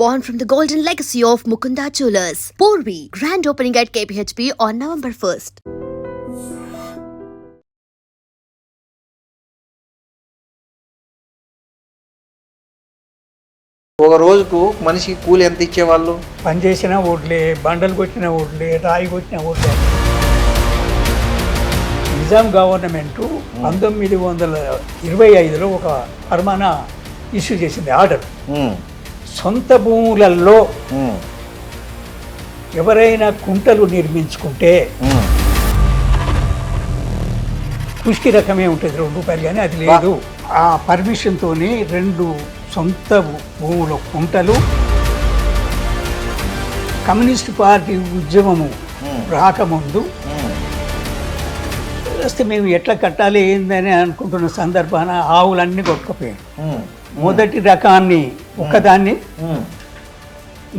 born from the golden legacy of Mukunda Jewelers. Porvi, grand opening at KPHP on November 1st. ఒక రోజుకు మనిషికి కూలి ఎంత ఇచ్చేవాళ్ళు? పని చేసిన ఓట్లే, బండలు కొట్టిన ఓట్లే, రాయి కొట్టిన ఓట్లే. నిజాం గవర్నమెంటు 1925లో ఒక ఫర్మానా ఇష్యూ చేసింది, ఆర్డర్. సొంత భూములలో ఎవరైనా కుంటలు నిర్మించుకుంటే పుష్టి రకమే ఉంటుంది, ₹2, కానీ అది లేదు. ఆ పర్మిషన్తో 2 సొంత భూముల కుంటలు కమ్యూనిస్ట్ పార్టీ ఉద్యమము రాకముందు వస్తే మేము ఎట్లా కట్టాలి ఏందని అనుకుంటున్న సందర్భాన ఆవులన్నీ కొట్టుకుపోయాయి. మొదటి రకాన్ని ఒక్కదాన్ని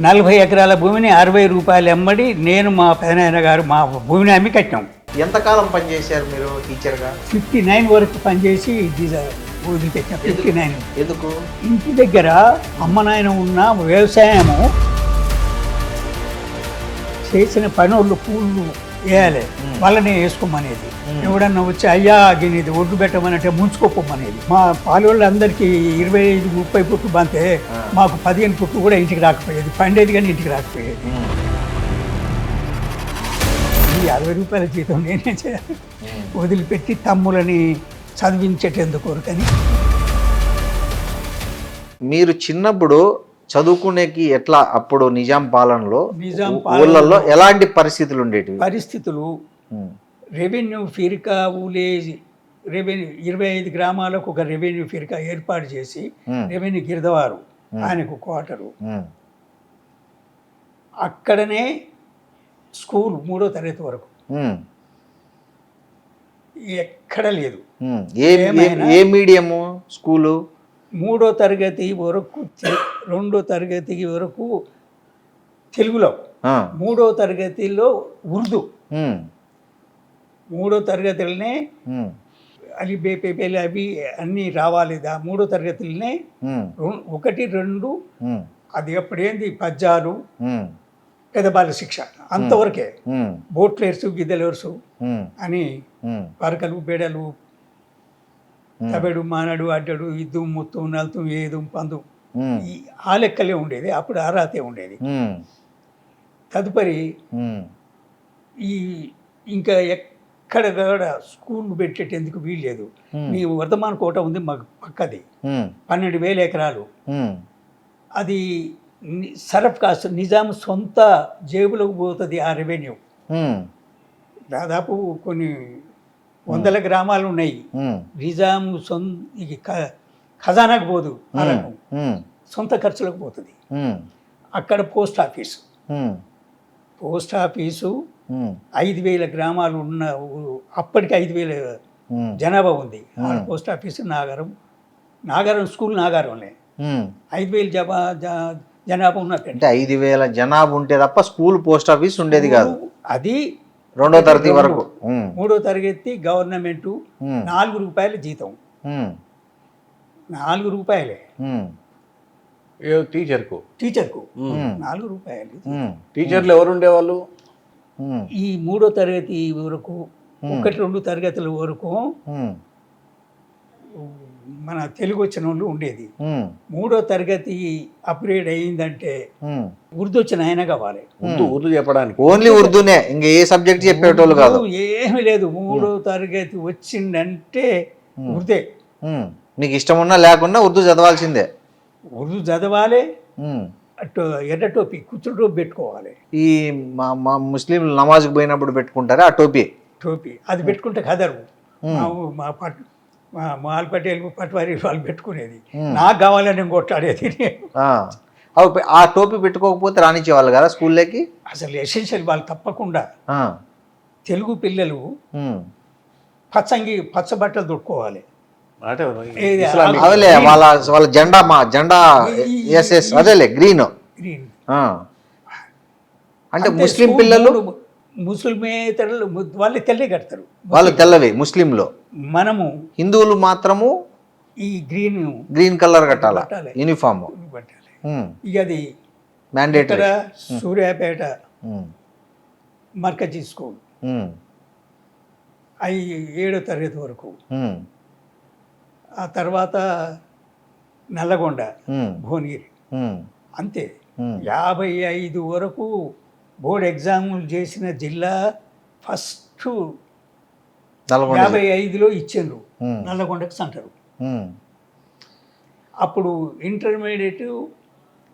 40 ఎకరాల భూమిని ₹60 ఎమ్మడి నేను మా పెదనాయన గారు మా భూమిని అమ్మి కట్టినాం. ఎంతకాలం పనిచేశారు మీరు టీచర్గా? 59 వరకు పనిచేసి వదిలిపెట్టిన. 59 ఎందుకు? ఇంటి దగ్గర అమ్మ నాయన ఉన్న వ్యవసాయము చేసిన పనులు పూలు వేయాలి, వాళ్ళనే వేసుకోమనేది. ఎవడన్నా వచ్చి అయ్యా గిన్నెది ఒడ్డు పెట్టమనంటే ముంచుకోపోమనేది. మా పాలోళ్ళందరికీ 25-30 పుట్లు బంతే, మాకు 15 పుట్లు కూడా ఇంటికి రాకపోయేది. పండేది కానీ ఇంటికి రాకపోయేది. ఈ ₹60 జీతం నేనే చేయాలి, వదిలిపెట్టి తమ్ములని చదివించేటందుకు కోరుకని. మీరు చిన్నప్పుడు చదువుకునేకి ఎట్లా? అప్పుడు నిజాం పాలనలో ఊళ్ళల్లో ఎలాంటి పరిస్థితులు ఉండేటివి? పరిస్థితులు రెవెన్యూ ఫిర్కా ఊలేజ్ రెవెన్యూ 25 గ్రామాలకు ఒక రెవెన్యూ ఫిర్కా ఏర్పాటు చేసి రెవెన్యూ గిరిదవారు ఆయనకు క్వార్టరు. అక్కడనే స్కూల్ 3వ తరగతి వరకు ఎక్కడ లేదు. ఏ మీడియము స్కూలు? 3వ తరగతి వరకు 2వ తరగతి వరకు తెలుగులో, 3వ తరగతిలో ఉర్దూ. 3వ తరగతిలోనే అలి బేపేపేలు అవి అన్నీ రావాలి. 3వ తరగతిలోనే 1, 2 అది అప్పుడేంది పద్యాలు, పెదబాల శిక్ష అంతవరకే. బోట్లేర్సు, గిద్దెలేర్సు అని పరకలు, బెడలు, తబెడు, మానడు, అడ్డడు, ఇద్దు, ముత్తు, నలుతు, ఏదు, పందు, ఆ లెక్కలే ఉండేది. అప్పుడు ఆరాతే ఉండేది. తదుపరి ఈ ఇంకా ఎక్కడ కూడా స్కూల్ పెట్టేటందుకు వీల్లేదు. మీ వర్ధమాన్ కోట ఉంది మాకు పక్కది, 12,000 ఎకరాలు. అది సరఫ్ కాస్ట్, నిజాం సొంత జేబులకు పోతుంది ఆ రెవెన్యూ. దాదాపు కొన్ని 100 గ్రామాలు ఉన్నాయి. నిజాం ఖజానాకు పోదు, సొంత ఖర్చులకు పోతుంది. అక్కడ పోస్ట్ ఆఫీసు 5,000 గ్రామాలు ఉన్న, అప్పటికి 5,000 జనాభా ఉంది. పోస్ట్ ఆఫీసు నాగారం స్కూల్ నాగారంలే 5,000 జనాభా ఉన్నట్టు. అంటే 5,000 జనాభా ఉంటే తప్ప స్కూల్ పోస్ట్ ఆఫీస్ ఉండేది కాదు. అది 2వ తరగతి వరకు. 3వ తరగతి గవర్నమెంటు ₹4 జీతం. ₹4 టీచర్కు ₹4. టీచర్లు ఎవరు ఉండేవాళ్ళు? ఈ 3వ తరగతి వరకు 1-2 తరగతుల వరకు మన తెలుగు వచ్చిన వాళ్ళు ఉండేది. 3వ తరగతి అప్గ్రేడ్ అయ్యిందంటే ఉర్దూ వచ్చిన ఆయన కావాలి. ఉర్దూ చెప్పడానికి ఓన్లీ ఉర్దూనే, ఇంకా ఏ సబ్జెక్ట్ చెప్పేటోళ్ళు కాదు, ఏమీ లేదు. 3వ తరగతి వచ్చిందంటే ఉర్దే. నీకు ఇష్టం ఉన్నా లేకున్నా ఉర్దూ చదవాల్సిందే. ఉర్దూ చదవాలి. అటు ఎర్ర టోపీ, కుచ్చుడు టోపీ పెట్టుకోవాలి. ఈ మా ముస్లింలు నమాజ్కి పోయినప్పుడు పెట్టుకుంటారా ఆ టోపీ? అది పెట్టుకుంటే ఖదరు. మా మాల్ పటేల్, పట్వారి వాళ్ళు పెట్టుకునేది. నాకు కావాలని కొట్లాడేది. ఆ టోపీ పెట్టుకోకపోతే రానిచ్చేవాళ్ళు కదా స్కూల్లోకి? అసలు ఎసెన్షియల్. వాళ్ళు తప్పకుండా తెలుగు పిల్లలు పచ్చ బట్టలు దొరుకోవాలి. అదేలే వాళ్ళ జెండా, మా జెండా అదేలే గ్రీన్. అంటే ముస్లిం పిల్లలు ముస్లిమేతరులు వాళ్ళు తెల్లే కడతారు, వాళ్ళు తెల్లవి. ముస్లింలో మనము హిందువులు మాత్రము ఈ గ్రీన్ కలర్ కట్టాలి యూనిఫామ్. ఇక అది మ్యాండేటరీ. ఇక్కడ సూర్యాపేట మర్కజీ స్కూల్ అవి 7వ తరగతి వరకు. ఆ తర్వాత నల్లగొండ, భువనగిరి, అంతే. 55 వరకు బోర్డు ఎగ్జాములు చేసిన జిల్లా ఫస్ట్ 55లో ఇచ్చిండ్రు నల్లగొండకు సెంటరు. అప్పుడు ఇంటర్మీడియట్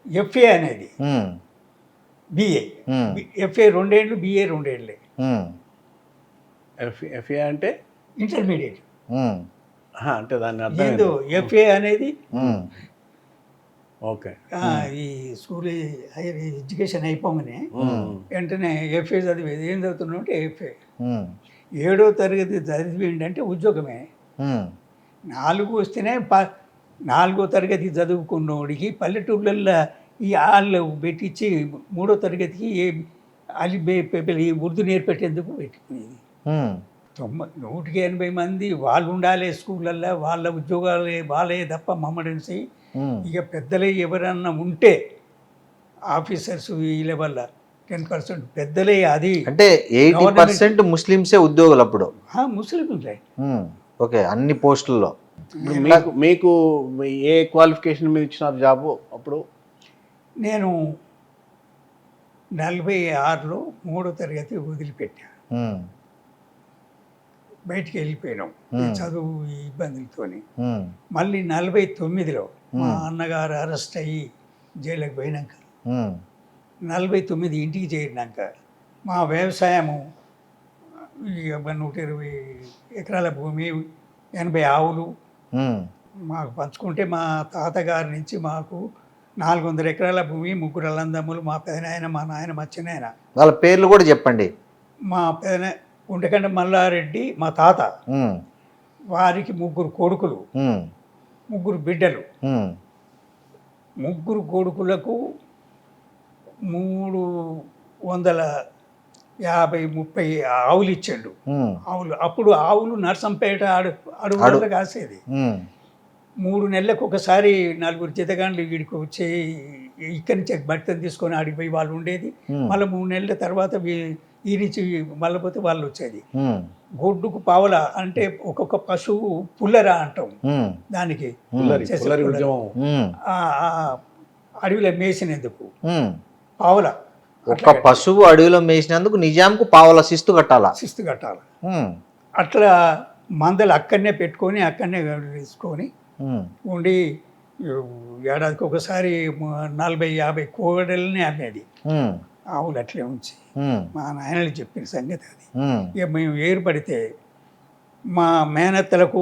ఎఫ్ఏ అనేది బిఏ, ఎఫ్ఏ 2 ఏళ్ళు, బిఏ 2 ఏళ్ళే. ఎఫ్ఏ అంటే ఇంటర్మీడియట్ అంటే దాన్ని అర్థం ఏందో ఎఫ్ఏ అనేది. ఓకే. ఈ స్కూల్ హైయర్ ఎడ్యుకేషన్ అయిపోగానే వెంటనే ఎఫ్ఏ చదివేది. ఏం చదువుతున్నావు అంటే ఎఫ్ఏ. 7వ తరగతి చదివిండంటే ఉద్యోగమే. 4 వస్తేనే 4వ తరగతి చదువుకున్నోడికి పల్లెటూళ్ళల్లో ఈ ఆళ్ళు పెట్టించి 3వ తరగతికి ఈ ఉర్దూ నేర్పెట్టేందుకు పెట్టుకునేది. 180 మంది వాళ్ళు ఉండాలి స్కూళ్ళల్లో, వాళ్ళ ఉద్యోగాలు వాళ్ళే తప్ప మమ్మడేసి. ఇక పెద్దలే ఎవరన్నా ఉంటే ఆఫీసర్స్ ఈ లెవెల్లో 10% పెద్దలే. అది అంటే 80% ముస్లిమ్సే ఉద్యోగులు అప్పుడు. ముస్లింలే. ఓకే, అన్ని పోస్టుల్లో. మీకు ఏ క్వాలిఫికేషన్ మీద ఇచ్చినారు జాబు అప్పుడు? నేను 46లో 3వ తరగతి వదిలిపెట్టాను. బయటికి వెళ్ళిపోయినాం చదువు ఇబ్బందులతోని. మళ్ళీ 49లో మా అన్నగారు అరెస్ట్ అయ్యి జైలుకి పోయినాక 49 ఇంటికి చేరినాక మా వ్యవసాయము 120 ఎకరాల భూమి, 80 ఆవులు మాకు పంచుకుంటే మా తాతగారి నుంచి మాకు 400 ఎకరాల భూమి, 3 అల్లందమ్ములు, మా పెదనాయన, మా నాయన, మా చిన్నాయన. వాళ్ళ పేర్లు కూడా చెప్పండి. మా ఉండకండ మల్లారెడ్డి మా తాత, వారికి 3 కొడుకులు, 3 బిడ్డలు. 3 కొడుకులకు 350-30 ఆవులు ఇచ్చాడు. ఆవులు అప్పుడు ఆవులు నర్సంపేట అడవులలో కాసేది. 3 నెలలకు ఒకసారి 4 జీతగాండ్లు వీడికి వచ్చి ఇక్కడి నుంచి బట్టలు తీసుకొని ఆడికి పోయి వాళ్ళు ఉండేది. మళ్ళీ 3 నెలల తర్వాత ఈ నుంచి మళ్ళీ పోతే వాళ్ళు వచ్చేది. గొడ్డుకు పావల అంటే ఒక్కొక్క పశువు పుల్లరా అంటాం దానికి. అడవిలో మేసినందుకు పావల. ఒక పశువు అడవిలో మేసినందుకు నిజాంకు పావల శిస్తు కట్టాలా? శిస్తు కట్టాలి. అట్లా మందలు అక్కడనే పెట్టుకొని అక్కడనే తీసుకొని ఉండి ఏడాదికి ఒకసారి 40-50 కోడల్ని అమ్మేది. ఆవులు అట్లే ఉంచి మా నాయనలు చెప్పిన సంగతి అది. ఇక మేము ఏర్పడితే మా మేనత్తలకు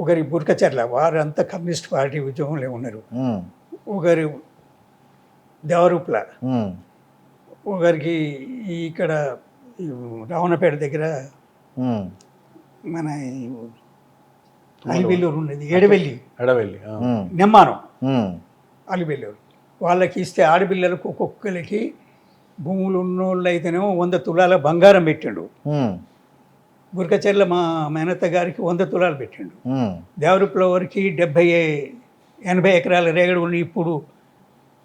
ఒకరి బుర్కచర్ల, వారంతా కమ్యూనిస్ట్ పార్టీ ఉద్యోగంలో ఉన్నారు. ఒకరు దేవరూప్ల, ఒకరికి ఇక్కడ రావణపేట దగ్గర మన అలివెల్లూరు ఉన్నది, ఎడవెల్లి నెమ్మానం, అలివెల్లూరు. వాళ్ళకి ఇస్తే ఆడపిల్లలకు ఒక్కొక్కరికి భూములు ఉన్నోళ్ళు అయితేనేమో 100 తులాల బంగారం పెట్టిండు. బుర్కచెర్ల మా మేనత్త గారికి 100 తులాలు పెట్టిండు. దేవరూప్ల వారికి 70-80 ఎకరాల రేగడి ఉండి ఇప్పుడు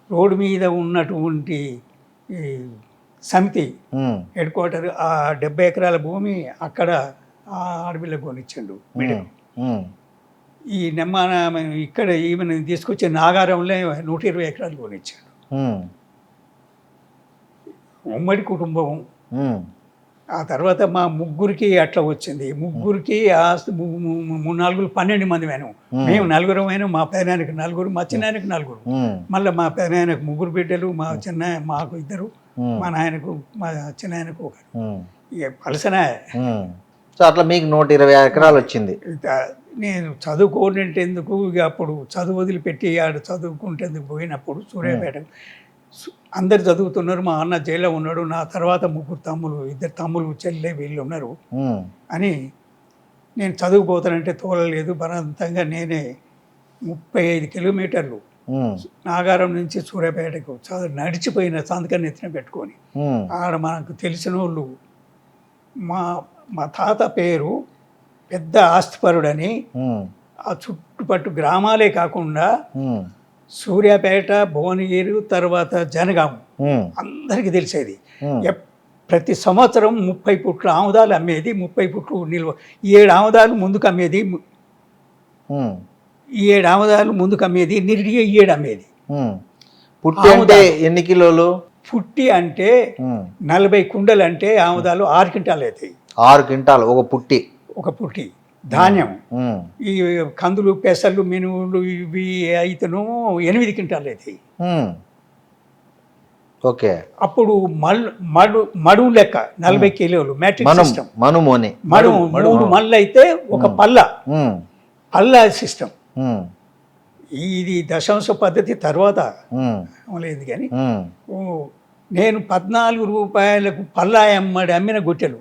రోడ్డు మీద ఉన్నటువంటి సమితి హెడ్ క్వార్టర్ ఆ 70 ఎకరాల భూమి అక్కడ ఆ ఆడపిల్లకు కొనిచ్చిండు బిడ్డను. ఈ నెమ్మాన ఇక్కడ ఈమెను తీసుకొచ్చే నాగారంలో 120 ఎకరాలు కొనిచ్చాడు. ఉమ్మడి కుటుంబం. ఆ తర్వాత మా ముగ్గురికి అట్లా వచ్చింది. ముగ్గురికి ఆస్తి 3-4 12 మంది అయినాం. మేము 4 అయినాం, మా పెదనాయనకు 4, మా చిన్నాయనకు 4. మళ్ళీ మా పెదనాయనకు 3 బిడ్డలు, మా చిన్న మాకు 2, మా నాయనకు మా చిన్నాయనకు 1. ఇక పలసన. సో అట్లా మీకు 120 ఎకరాలు వచ్చింది. నేను చదువుకోనేందుకు ఇక అప్పుడు చదువు వదిలిపెట్టి ఆడు చదువుకుంటేందుకు పోయినప్పుడు సూర్యాపేట అందరు చదువుతున్నారు. మా అన్న జైల్లో ఉన్నాడు, నా తర్వాత 3 తమ్ములు, 2 తమ్ములు, చెల్లె వీళ్ళు ఉన్నారు అని నేను చదువుకుపోతానంటే తోలలేదు. బలవంతంగా నేనే 35 కిలోమీటర్లు నాగారం నుంచి సూర్యాపేటకు నడిచిపోయిన సంతకాన్ని ఎత్తిన పెట్టుకొని. ఆడ మనకు తెలిసిన వాళ్ళు మా తాత పేరు పెద్ద ఆస్తిపరుడని ఆ చుట్టుపట్టు గ్రామాలే కాకుండా సూర్యాపేట, భువనగిరి, తర్వాత జనగాం ఉమ్, అందరికీ తెలిసేది. ఉమ్, ప్రతి సంవత్సరం 30 పుట్ల ఆముదాలు అమ్మేది, 30 పుట్లు నిల్వ, 7 ఆముదాలు ముందుకు అమ్మేది, ఉమ్, 7 ఆముదాలు ముందుకు అమ్మేది, నిరుడిగా 7 అమ్మేది. ఉమ్. పుట్టి అంటే ఎన్ని కిలోలు? పుట్టి అంటే ఉమ్, 40 కుండలు అంటే ఆముదాలు 6 క్వింటాలు అవుతాయి. 6 క్వింటాలు ఒక పుట్టి. ఒక పుట్టి ధాన్యం. ఉమ్, ఈ కందులు, పెసలు, మినువులు ఇవి అయితేనో 8 క్వింటాలు అవుతాయి. ఉమ్. ఓకే. అప్పుడు మడువు లెక్క 40 కిలోలు మ్యాట్రిక్ సిస్టమ్. మనుమోని. మడువు 3 మళ్ళు అయితే ఒక పల్ల సిస్టమ్. ఇది దశాంశ పద్ధతి తర్వాత లేదు కానీ నేను 14 రూపాయలకు పల్లా అమ్మిన గుట్టెలు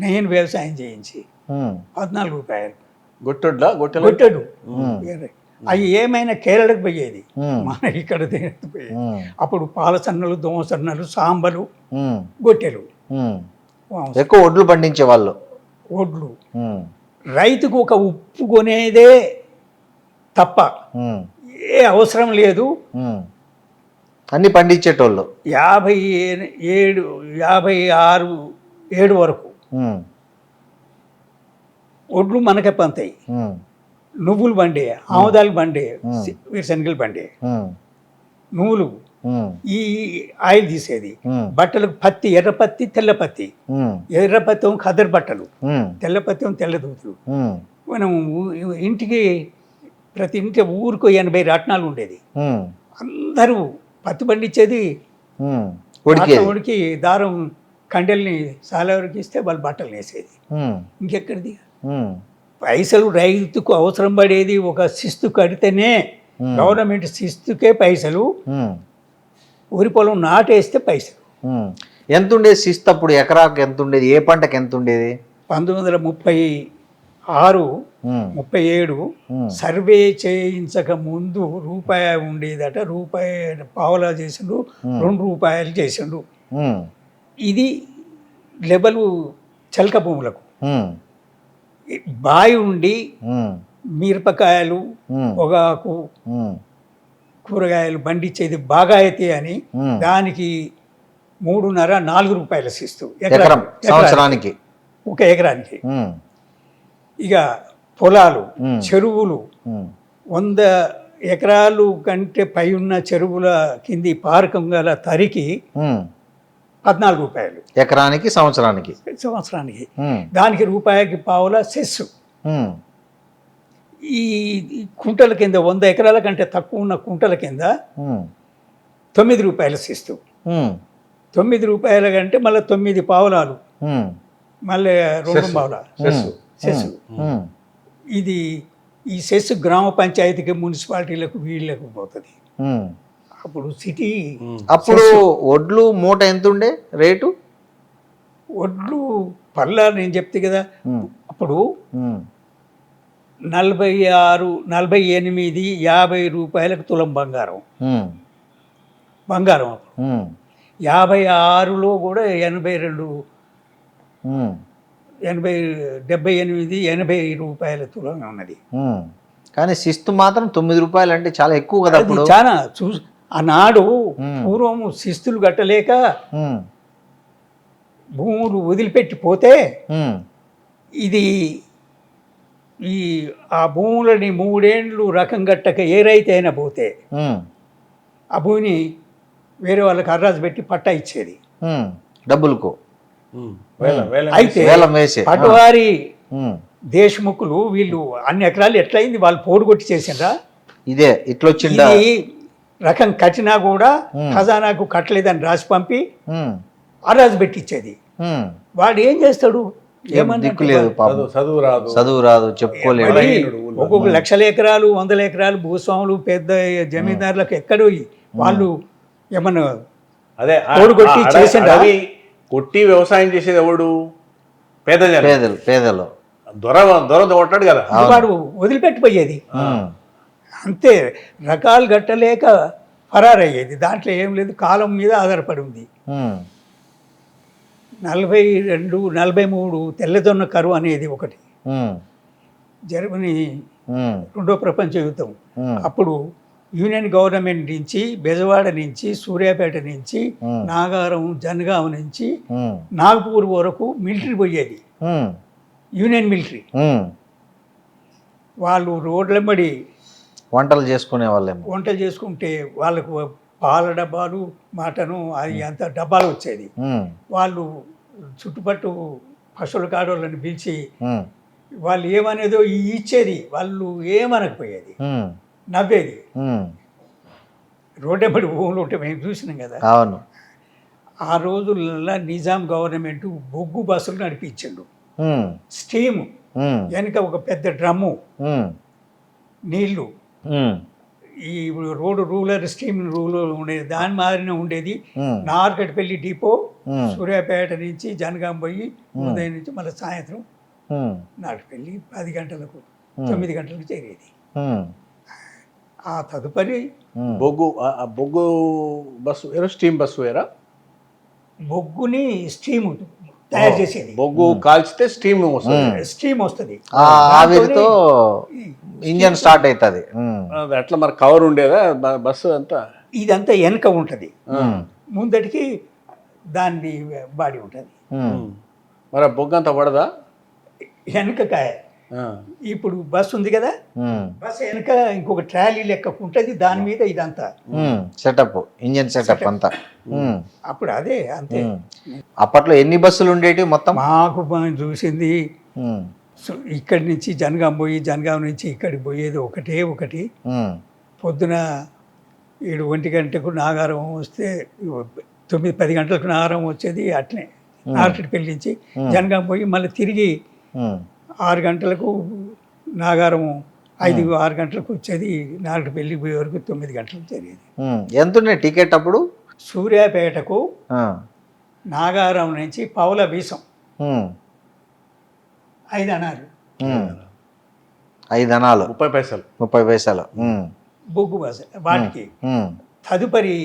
నేను వ్యవసాయం చేయించి 14 రూపాయలు గొట్టెడు. అవి ఏమైనా కేరళకు పోయేది, మన ఇక్కడ పోయేది. అప్పుడు పాలసన్నలు, దోమసన్నలు, సాంబలు, గొట్టెలు. ఎక్కువ ఒడ్లు పండించే వాళ్ళు. ఒడ్లు రైతుకు ఒక ఉప్పు కొనేదే తప్ప ఏ అవసరం లేదు. అన్ని పండించేటోళ్ళు 56-57 వరకు ఒడ్లు మనకే పంతాయి. నువ్వులు బండే, ఆముదాలు బండే, వేరుశనగలు బండే, నువ్వులు, ఈ ఆయిల్ తీసేది. బట్టలకు పత్తి, ఎర్రపత్తి, తెల్లపత్తి. ఎర్రపత్తి ఖదర్ బట్టలు, తెల్లపత్తి తెల్ల దూతులు. మనం ఇంటికి ప్రతి ఇంటి ఊరికి 80 రాట్నాలు ఉండేది. అందరూ పత్తి పండించేది, ఉడికి దారం కండెల్ని సాలవరికి ఇస్తే వాళ్ళు బట్టలు వేసేది. ఇంకెక్కడిది పైసలు? రైతుకు అవసరం పడేది ఒక శిస్తు కడితేనే, గవర్నమెంట్ శిస్తుకే పైసలు, ఊరి పొలం నాటేస్తే పైసలు. ఎంత ఉండేది శిస్తు అప్పుడు? ఎకరాకు ఎంత ఉండేది? ఏ పంటకు ఎంత ఉండేది? 1936-37 సర్వే చేయించక ముందు రూపాయి ఉండేదట. రూపాయి పావలా చేసిండు, 2 రూపాయలు చేసిండు. ఇది లెవెలు చెలక భూములకు. బావి ఉండి మిరపకాయలు, పొగాకు, కూరగాయలు పండించేది బాగా అయితే అని దానికి 3.5-4 రూపాయలు శిస్తు సంవత్సరానికి, ఒక ఎకరానికి. ఇక పొలాలు, చెరువులు 100 ఎకరాలు కంటే పై ఉన్న చెరువుల కింది పారకం గల తరికి 14 రూపాయలు ఎకరానికి, సంవత్సరానికి. దానికి రూపాయికి పావుల సెస్సు. ఈ కుంటల కింద 100 ఎకరాల కంటే తక్కువ ఉన్న కుంటల కింద 9 రూపాయలు శిస్తు. 9 రూపాయల కంటే మళ్ళీ 9 పావులాలు, మళ్ళీ 2 పావుల సెస్సు. ఇది ఈ సెస్సు గ్రామ పంచాయతీకి, మున్సిపాలిటీలకు, వీళ్ళకు పోతుంది. అప్పుడు సిటీ. అప్పుడు ఒడ్లు మూట ఎంత ఉండే రేటు? ఒడ్లు పల్లా నేను చెప్తే కదా, అప్పుడు 46, 48, 50 రూపాయలకు తులం బంగారం. అప్పుడు 56లో కూడా 82, 78, 80 రూపాయల తులం ఉన్నది. కానీ శిస్తు మాత్రం 9 రూపాయలు అంటే చాలా ఎక్కువ కదా. అప్పుడు చాలా ఆనాడు పూర్వం శిస్తులు కట్టలేక భూములు వదిలిపెట్టిపోతే ఇది ఆ భూములని 3 ఏళ్ళు రకం గట్టక ఏ రైతు అయినా పోతే ఆ భూమిని వేరే వాళ్ళకి అర్రాజు పెట్టి పట్టా ఇచ్చేది డబ్బులకు. అయితే పటువారి దేశముఖులు వీళ్ళు అన్ని ఎకరాలు ఎట్లయింది, వాళ్ళు పోడుగొట్టి చేసిండ్రా, ఇదే ఇట్లొచ్చింది రకం కట్టినా కూడా ఖజానాకు కట్టలేదని రాసి పంపి అర్రాజు పెట్టించేది. వాడు ఏం చేస్తాడు? దిక్కులేదు, చదువు రాదు, చెప్పుకోలేదు. ఒక్కొక్క 1,00,000 ఎకరాలు, 100 ఎకరాలు భూస్వాములు, పెద్ద జమీందారులకు ఎక్కడో వాళ్ళు ఏమన్నా పోడుగొట్టి చేసిండ్రా? కొట్టి వ్యవసాయం చేసేది ఎవడు? పేదలు. దొర కొట్టాడు కదా, వాడు వదిలిపెట్టిపోయేది. అంతే, రకాలు గట్టలేక ఫరారయ్యేది. దాంట్లో ఏం లేదు, కాలం మీద ఆధారపడి ఉంది. 42, 43 తెల్లదొన్న కరువు అనేది ఒకటి. జర్మనీ 2వ ప్రపంచ యుద్ధం అప్పుడు యూనియన్ గవర్నమెంట్ నుంచి బెజవాడ నుంచి సూర్యాపేట నుంచి నాగారం జనగాం నుంచి నాగపూర్ వరకు మిలిటరీ పోయేది, యూనియన్ మిలిటరీ. వాళ్ళు రోడ్లెంబడి వంటలు చేసుకునే వాళ్ళేమో. వంటలు చేసుకుంటే వాళ్ళకు పాల డబ్బాలు మటను అది అంత డబ్బాలు వచ్చేది. వాళ్ళు చుట్టుపట్టు పశువుల కాడోళ్ళని పిలిచి వాళ్ళు ఏమనేదో ఇచ్చేది, వాళ్ళు ఏమనకపోయేది, నవ్వేది. రోడ్డెంబడి భూములు ఉంటే మేము చూసినాం కదా. అవును. ఆ రోజుల్లో నిజాం గవర్నమెంట్ బొగ్గు బస్సులు నడిపించిండు. స్టీము వెనక ఒక పెద్ద డ్రమ్ము నీళ్లు, ఈ రోడ్డు రూలర్ స్టీమ్ రూల్ ఉండేది, దాని మాదిరినే ఉండేది. నార్కట్పల్లి డిపో సూర్యాపేట నుంచి జనగాం పోయి ఉదయం నుంచి మళ్ళీ సాయంత్రం నార్కట్పల్లి 10 గంటలకు 9 గంటలకు చేరేది. ఆ తదుపరి బొగ్గు బస్సు వేరా, స్టీమ్ బస్సు వేరా? బొగ్గుని స్టీము తయారు చేసేది. బొగ్గు కాల్చితే స్టీమ్ వస్తుంది. స్టీమ్ వస్తుంది, ఆవిరితో ఇంజన్ స్టార్ట్ అవుతుంది. అట్లా మరి కవర్ ఉండేదా బస్సు అంతా? ఇదంతా వెనక ఉంటుంది, ముందటికి దాన్ని బాడీ ఉంటుంది. మరి బొగ్గు అంతా పడదా? వెనకకాయ ఇప్పుడు బస్సు ఉంది కదా, బస్సు వెనక ఇంకొక ట్రాలీ లెక్క ఉంటుంది, దాని మీద ఇదంతా సెటప్, ఇంజన్ సెటప్ అంతా. అప్పుడు అదే అంతే. అప్పట్లో ఎన్ని బస్సులు ఉండేవి మొత్తం? మాకు మనం చూసింది ఇక్కడి నుంచి జనగాం పోయి, జనగాం నుంచి ఇక్కడికి పోయేది ఒకటి. పొద్దున 7 గంటలకు నాగారం వస్తే 9-10 గంటలకు నాగారం వచ్చేది. అట్లే నార్కట్పల్లి నుంచి జనగాం పోయి మళ్ళీ తిరిగి 6 గంటలకు నాగారం, 5-6 గంటలకు వచ్చేది. నార్కట్పల్లి పోయే వరకు 9 గంటలకు జరిగేది. ఎంత ఉండే టికెట్ అప్పుడు? సూర్యాపేటకు నాగారం నుంచి పావుల బీసం 5 అనాలు, 5 అనాలు 30 పైసలు బొగ్గు బస్. వాటికి తదుపరి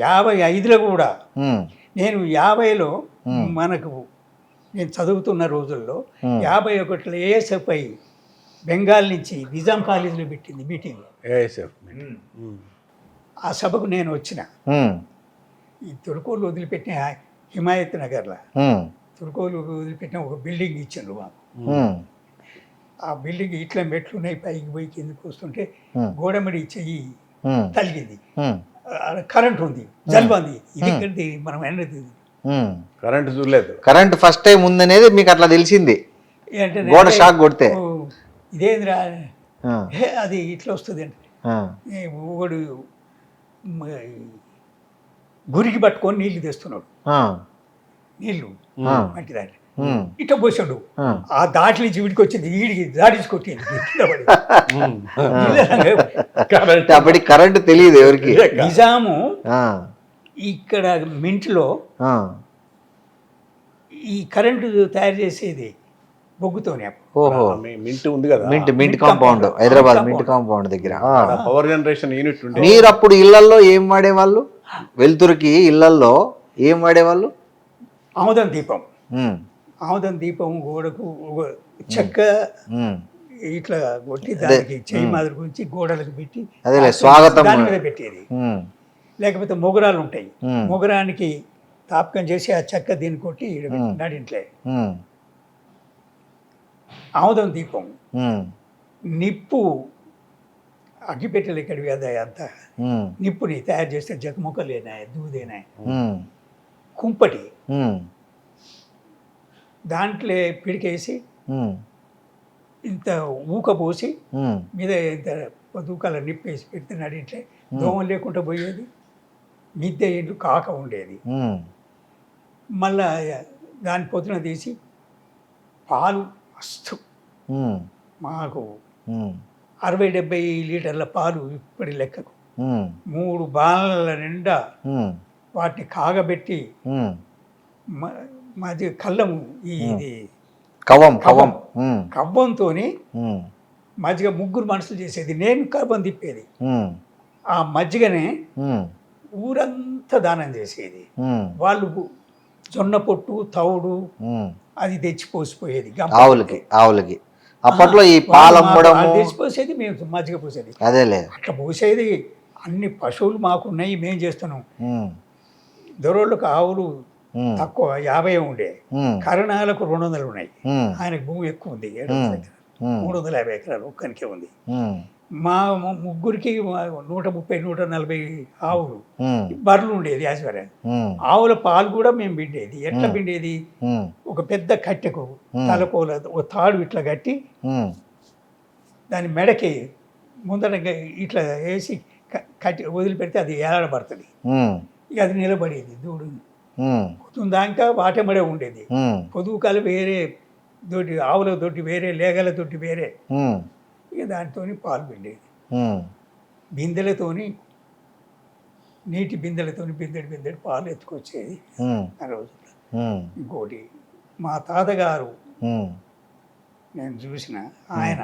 55లో కూడా, నేను 50లో మనకు నేను చదువుతున్న రోజుల్లో 51లో ఏఎస్ఎఫ్ఐ బెంగాల్ నుంచి నిజాం కాలేజీలో పెట్టింది మీటింగ్. ఆ సభకు నేను వచ్చిన. ఈ తుర్కోలు వదిలిపెట్టిన హిమాయత్ నగర్లో తుర్కోలు వదిలిపెట్టిన ఒక బిల్డింగ్ ఇచ్చిండ్రు మాకు. ఆ బిల్డింగ్ ఇట్లా మెట్లు ఉన్నాయి, పైకి పోయి కిందకి వస్తుంటే గోడమడి చెయ్యి తలిగింది. కరెంట్ ఉంది, జల్బంది. ఇది మనం ఎన్నది కరెంట్ చూడలేదు. కరెంట్ ఫస్ట్ టైం ఉందనేది మీకు అట్లా తెలిసింది, గోడ షాక్ కొడితే. ఇదేంద్రా అది ఇట్లా వస్తుంది అంటే ఒకడు గురికి పట్టుకొని నీళ్లు తెస్తున్నాడు, నీళ్లు మట్టి దాటి ఇట్లా పోసాడు. ఆ దాటిని జీవిడికి వచ్చింది, ఈడికి దాడిచి కొట్టింది. అప్పటికి కరెంట్ తెలియదు ఎవరికి. నిజాము ఇక్కడ మింట్లో ఈ కరెంటు తయారు చేసేది బొగ్గుతోనే. ఓహో, మింట్ ఉంది కదా, mint compound, Hyderabad mint compound దగ్గర. పవర్ జనరేషన్ యూనిట్ ఉంది. మీరు అప్పుడు ఇళ్లల్లో ఏం వాడేవాళ్ళు? వెలుతురుకి ఇళ్లల్లో ఏం వాడేవాళ్ళు? ఆముదం దీపం. ఆముదం దీపం గోడకు చెక్క ఇట్లా కొట్టి దానికి చెయ్యి మాదిరి గురించి గోడలకు పెట్టి స్వాగతం దాని మీద పెట్టేది. లేకపోతే మొగరాలు ఉంటాయి, మొగరానికి తాపకం చేసి ఆ చెక్క దీన్ని కొట్టి నడింట్లే. ఆముదం దీపం, నిప్పు అగ్గిపెట్టెలు ఇక్కడివి అదే అంతా నిప్పుని తయారు చేస్తే జగముఖలేనా, దూదేనా, కుంపటి దాంట్లో పిడికేసి ఇంత ఊక పోసి మీద ఇంత దూకాల నిప్పేసి పెడితే నడింట్లే దోమలు లేకుండా పోయేది. మిద్దె ఇండ్లు కాక ఉండేది. మళ్ళా దాని పొద్దున తీసి పాలు మస్తు, మాకు 60-70 లీటర్ల పాలు ఇప్పటి లెక్కకు 3 బాణల నిండా వాటిని కాగబెట్టి మధ్య కళ్ళము ఇది కవ్వంతో మజ్జిగ 3 మనుషులు చేసేది, నేను కవ్వం తిప్పేది. ఆ మజ్జిగనే ఊరంతా దానం చేసేది. వాళ్ళు జొన్న పొట్టు, తవుడు అది తెచ్చి పోసిపోయేది ఆవులకి. అప్పట్లో ఈ పాలు అమ్మడము తెచ్చి పోసేది, మేము మజ్జిగ పోసేది. అదేలే. అట్లా పోసేది. అన్ని పశువులు మాకున్నాయి, మేము చేస్తున్నాం. దొరోళ్ళకు ఆవులు తక్కువ 50 ఉండే, కరణాలకు 200 ఉన్నాయి. ఆయనకు భూమి ఎక్కువ ఉంది, 350 ఎకరాలు ఒక్కనికే ఉంది. మా ముగ్గురికి 130, 140 ఆవులు, బర్రెలు ఉండేది యాజవర్యం. ఆవుల పాలు కూడా మేము పిండేది. ఎట్లా పిండేది? ఒక పెద్ద కట్టెకు తలకోల ఒక తాడు ఇట్లా కట్టి దాని మెడకి ముందర ఇట్లా వేసి కట్టి వదిలిపెడితే అది ఏలాడబడుతుంది. ఇక అది నిలబడేది దూడు. పొద్దున్న దాకా వాటెమడే ఉండేది. పొదుగుకాలు వేరే దొడ్డి, ఆవుల దొడ్డి వేరే, లేగల దొడ్డి వేరే. ఇక దాంతో పాలు పిండేది. బిందెలతోని, నీటి బిందెలతోని బిందెడు పాలు ఎత్తుకొచ్చేది ఆ రోజుల్లో. ఇంకోటి మా తాతగారు నేను చూసిన ఆయన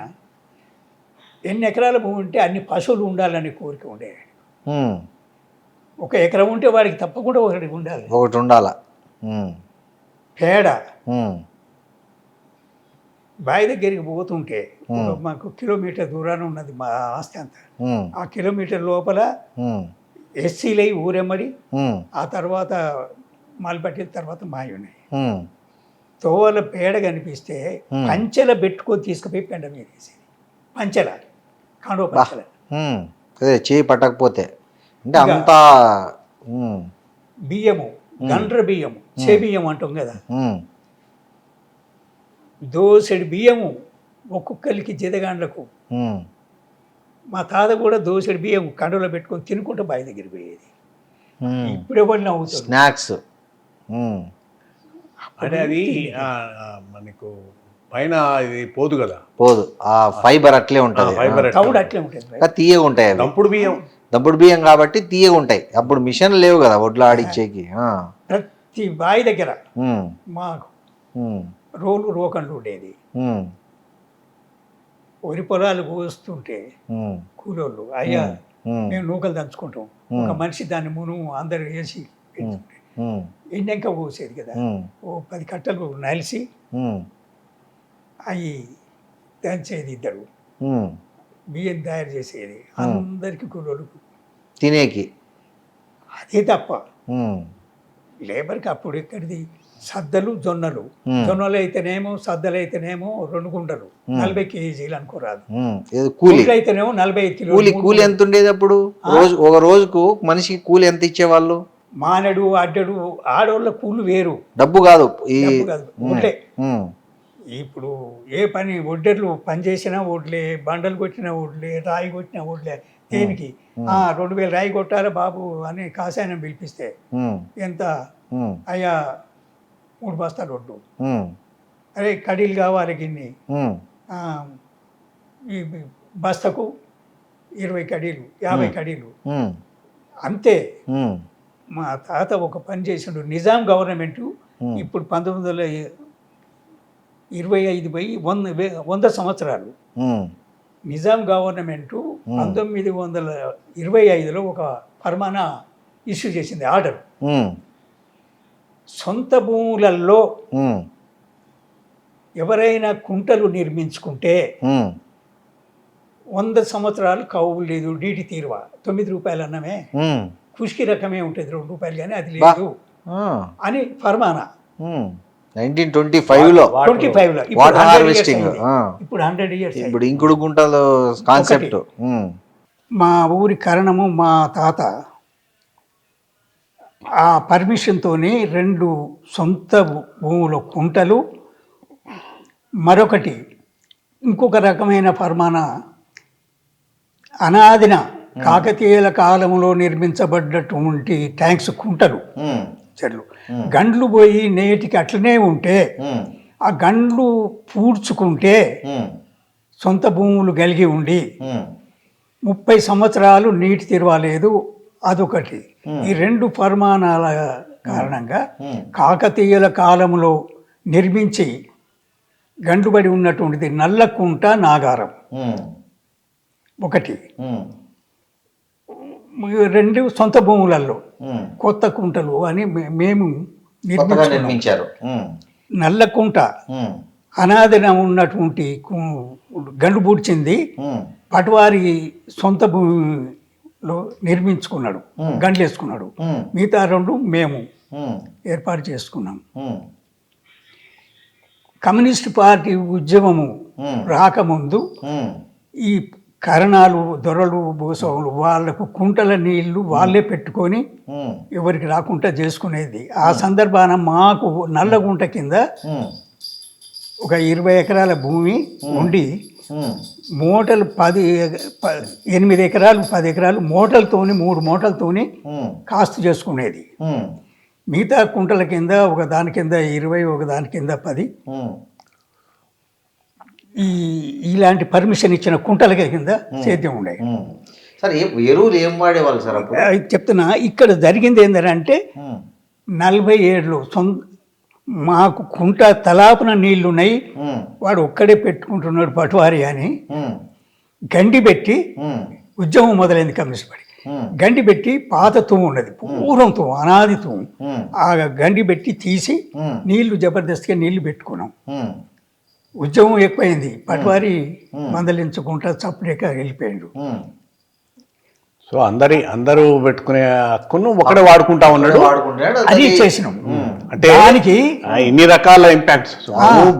ఎన్ని ఎకరాల భూమి ఉంటే అన్ని పశువులు ఉండాలని కోరిక ఉండేది. 1 ఎకరం ఉంటే వాడికి తప్పకుండా ఒకటి ఉండాల. పేడ బావి దగ్గరికి పోతుంటే మాకు కిలోమీటర్ దూరాన ఉన్నది మా ఆస్తి అంతా. ఆ కిలోమీటర్ లోపల ఎస్సీలై ఊరెమ్మడి, ఆ తర్వాత మల్పట్టిన తర్వాత మావి ఉన్నాయి. తోవల పేడ కనిపిస్తే పంచెల పెట్టుకొని తీసుకుపోయి పెండ మీద వేసేది. పంచెల కాండో పంచెల చేయి పట్టకపోతే అంటే అంత బియ్యము, గండ్ర బియ్యము, బియ్యం అంటాం కదా, దోసెడు బియ్యము ఒక్కొక్కరికి జతగాండ్లకు. మా తాత కూడా దోసెడు బియ్యం కండలో పెట్టుకొని తినుకుంటూ బావి దగ్గర పోయేది. ఇప్పుడు ఎవరిని అవుతుంది స్నాక్స్ అంటే అది మనకు పైన ఇది పోదు కదా, పోదు. ఆ ఫైబర్ అట్లే ఉంటుంది, తవుడు అట్లే ఉంటుంది, తీయగా ఉంటాయి. దంపుడు బియ్యం కాబట్టి తీయగా ఉంటాయి. అప్పుడు మిషన్ లేవు కదా ఒడ్లు ఆడిచ్చేకి. ప్రతి బావి దగ్గర మాకు రోకండ్లు ఉండేది. వరి పొలాలు కోస్తుంటే కూలోళ్ళు, అయ్యా మేము నూకలు దంచుకుంటాం, ఒక మనిషి దాన్ని మునుము అందరు వేసి పెడుతుంటే ఎండెంక పోసేది కదా. 10 కట్టలు నలిసి అవి దంచేది, 2 బియ్యం తయారు చేసేది అందరికి కూలోళ్ళు తినేకి. అదే తప్ప లేబర్కి అప్పుడు ఎక్కడిది సద్దలు జొన్నలు అయితేనేమో, సద్దలు అయితేనేమో 2 గుంటలు 40 కేజీలు అనుకోరాదు. కూలి అయితేనేమో 40 కిలోలు. కూలి ఎంత ఉండేది అప్పుడు? ఒక రోజుకు మనిషికి కూలి ఎంత ఇచ్చేవాళ్ళు? మానడు అడ్డడు ఆడోళ్ళ కూలి వేరు, డబ్బు కాదు. ఒడ్లే. ఇప్పుడు ఏ పని ఒడ్డెర్లు పని చేసినా ఒడ్లే, బండలు కొట్టిన ఒడ్లే, రాయి కొట్టిన ఒడ్లే. దేనికి 2000 రాయి కొట్టారా బాబు అని కాసాయనం పిలిపిస్తే ఎంత అయ్యా 3 బస్తాలు ఒడ్డు, అరే కడీలు కావాలి గిన్ని, ఈ బస్తకు 20 కడీలు, 50 కడీలు అంతే. మా తాత ఒక పని చేసిండు. నిజాం గవర్నమెంటు ఇప్పుడు 1925 పోయి 100 సంవత్సరాలు. నిజాం గవర్నమెంటు 1925లో ఒక ఫర్మానా ఇష్యూ చేసింది, ఆర్డర్. సొంత భూములలో ఎవరైనా కుంటలు నిర్మించుకుంటే 100 సంవత్సరాలు కౌలు లేదు, డీటీ తీరువా. 9 రూపాయలు అన్నమే కుష్కి రకమే ఉంటుంది, 2 రూపాయలు, కానీ అది లేదు అని ఫర్మానా 1925లో. Water harvesting. ఇప్పుడు 100 years. ఇప్పుడు ఇంకుడు గుంటలు కాన్సెప్ట్. మా ఊరి కారణము మా తాత ఆ పర్మిషన్తోనే 2 సొంత భూముల కుంటలు, మరొకటి ఇంకొక రకమైన ఫర్మానా అనాదిన కాకతీయుల కాలంలో నిర్మించబడ్డటువంటి ట్యాంక్స్, కుంటలు, చెట్లు, గండ్లు పోయి నేటికి అట్లనే ఉంటే ఆ గండ్లు పూడ్చుకుంటే సొంత భూములు కలిగి ఉండి 30 సంవత్సరాలు నీటి తిరవలేదు. అదొకటి. ఈ 2 ఫర్మానాల కారణంగా కాకతీయుల కాలంలో నిర్మించి గండుబడి ఉన్నటువంటిది నల్లకుంట నాగారం ఒకటి. 2 సొంత భూములలో కొత్త కుంటలు అని మేము నిర్మించారు. నల్లకుంట అనాదిన ఉన్నటువంటి గండు పూడ్చింది పటవారి సొంత భూమిలో నిర్మించుకున్నాడు, గండ్లు వేసుకున్నాడు. మిగతా 2 మేము ఏర్పాటు చేసుకున్నాం. కమ్యూనిస్ట్ పార్టీ ఉద్యమము రాకముందు ఈ కరణాలు, దొరలు, భూస్వాములు వాళ్ళకు కుంటల నీళ్లు వాళ్ళే పెట్టుకొని ఎవరికి రాకుండా చేసుకునేది. ఆ సందర్భాన మాకు నల్లగుంట కింద ఒక 20 ఎకరాల భూమి ఉండి మూటలు 8 ఎకరాలు 10 ఎకరాలు మూటలతోని 3 మూటలతోని కాస్తు చేసుకునేది. మిగతా కుంటల కింద ఒక దాని కింద 20, ఒక దాని కింద 10 ఇలాంటి పర్మిషన్ ఇచ్చిన కుంటల కింద సేద్యం ఉండే. సరే ఎరువులు ఏం వాడేవాళ్ళు సార్ అప్పుడు? చెప్తున్నా, ఇక్కడ జరిగింది ఏంటంటే 47లో మాకు కుంట తలాపున నీళ్లున్నాయి, వాడు ఒక్కడే పెట్టుకుంటున్నాడు పటువారి అని గండి పెట్టి ఉద్యమం మొదలైంది. కమ్యూనిస్ట్ పార్టీ గండి పెట్టి పాత తూము ఉన్నది, పూర్వం తూము, అనాది తూము. ఆ గండి పెట్టి తీసి నీళ్లు జబర్దస్తిగా నీళ్లు పెట్టుకున్నాం. ఉద్యమం ఎక్కువైంది, పటువారి మందలించుకుంటా చప్పుడేక వెళ్ళిపోయాడు. సో అందరూ పెట్టుకునే హక్కును ఒకడే వాడుకుంటా ఉన్నాడు. అది చేసినాం. అంటే దానికి ఇన్ని రకాల ఇంపాక్ట్స్,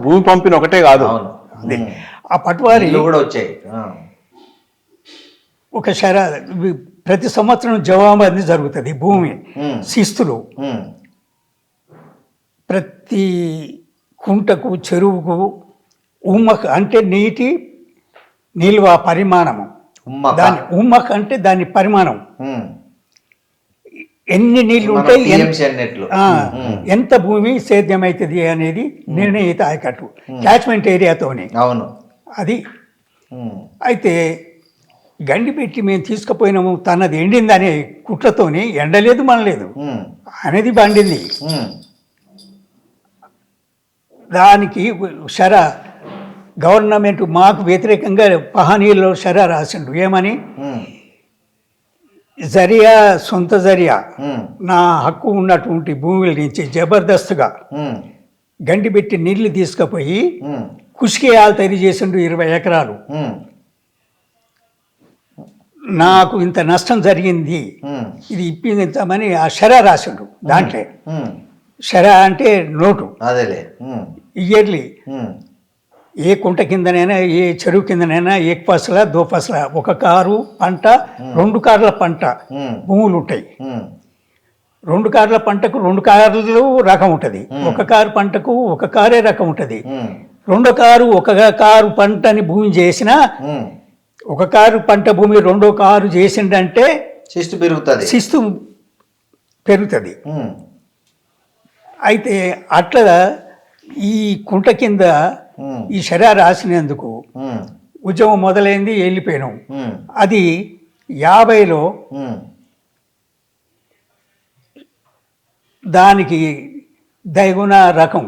భూమి పంపిన ఒకటే కాదు. అదే ఆ పటువారి కూడా వచ్చాయి. ఒక ప్రతి సంవత్సరం జవాబందీ జరుగుతుంది. భూమి శిస్తులు ప్రతి కుంటకు, చెరువుకు ఉమ్మక్ అంటే నీటి నిల్వ పరిమాణము. దాని ఉమ్మక్ అంటే దాని పరిమాణం, ఎన్ని నీళ్లు ఉంటాయి, ఎంత భూమి సేద్యం అవుతుంది అనేది నిర్ణయిత ఆయకట్టు క్యాచ్మెంట్ ఏరియాతోనే. అవును, అది అయితే గండి పెట్టి మేము తీసుకుపోయినాము, తనది ఎండిందనే కుట్రతోని ఎండలేదు మనలేదు అనేది పండింది. దానికి గవర్నమెంట్ మాకు వ్యతిరేకంగా పహానీలో రాసిండు ఏమని, జరియా సొంత జరియా నా హక్కు ఉన్నటువంటి భూముల నుంచి జబర్దస్త్గా గండి పెట్టి నీళ్లు తీసుకుపోయి కుష్కేయాలు తయారు చేసిండు 20 ఎకరాలు. నాకు ఇంత నష్టం జరిగింది, ఇది ఇప్పించమని ఆ రాసిండు. దాంట్లో అంటే నోటు ఇయర్లీ ఏ కుంట కిందనైనా, ఏ చెరువు కిందనైనా, ఏక్ ఫసలా 2 ఫసలా, 1 కారు పంట, 2 కార్ల పంట భూములు ఉంటాయి. 2 కార్ల పంటకు 2 కార్లు రకం ఉంటుంది, 1 కారు పంటకు 1 కారే రకం ఉంటుంది. 2 కారు 1 కారు పంటని భూమి చేసినా 1 కారు పంట భూమి 2వ కారు చేసిండంటే శిస్తు పెరుగుతుంది. అయితే అట్లా ఈ కుంట కింద ఈ రాసినందుకు ఉద్యమం మొదలైంది, వెళ్ళిపోయినాం. అది 50లో దానికి దైగుణ రకం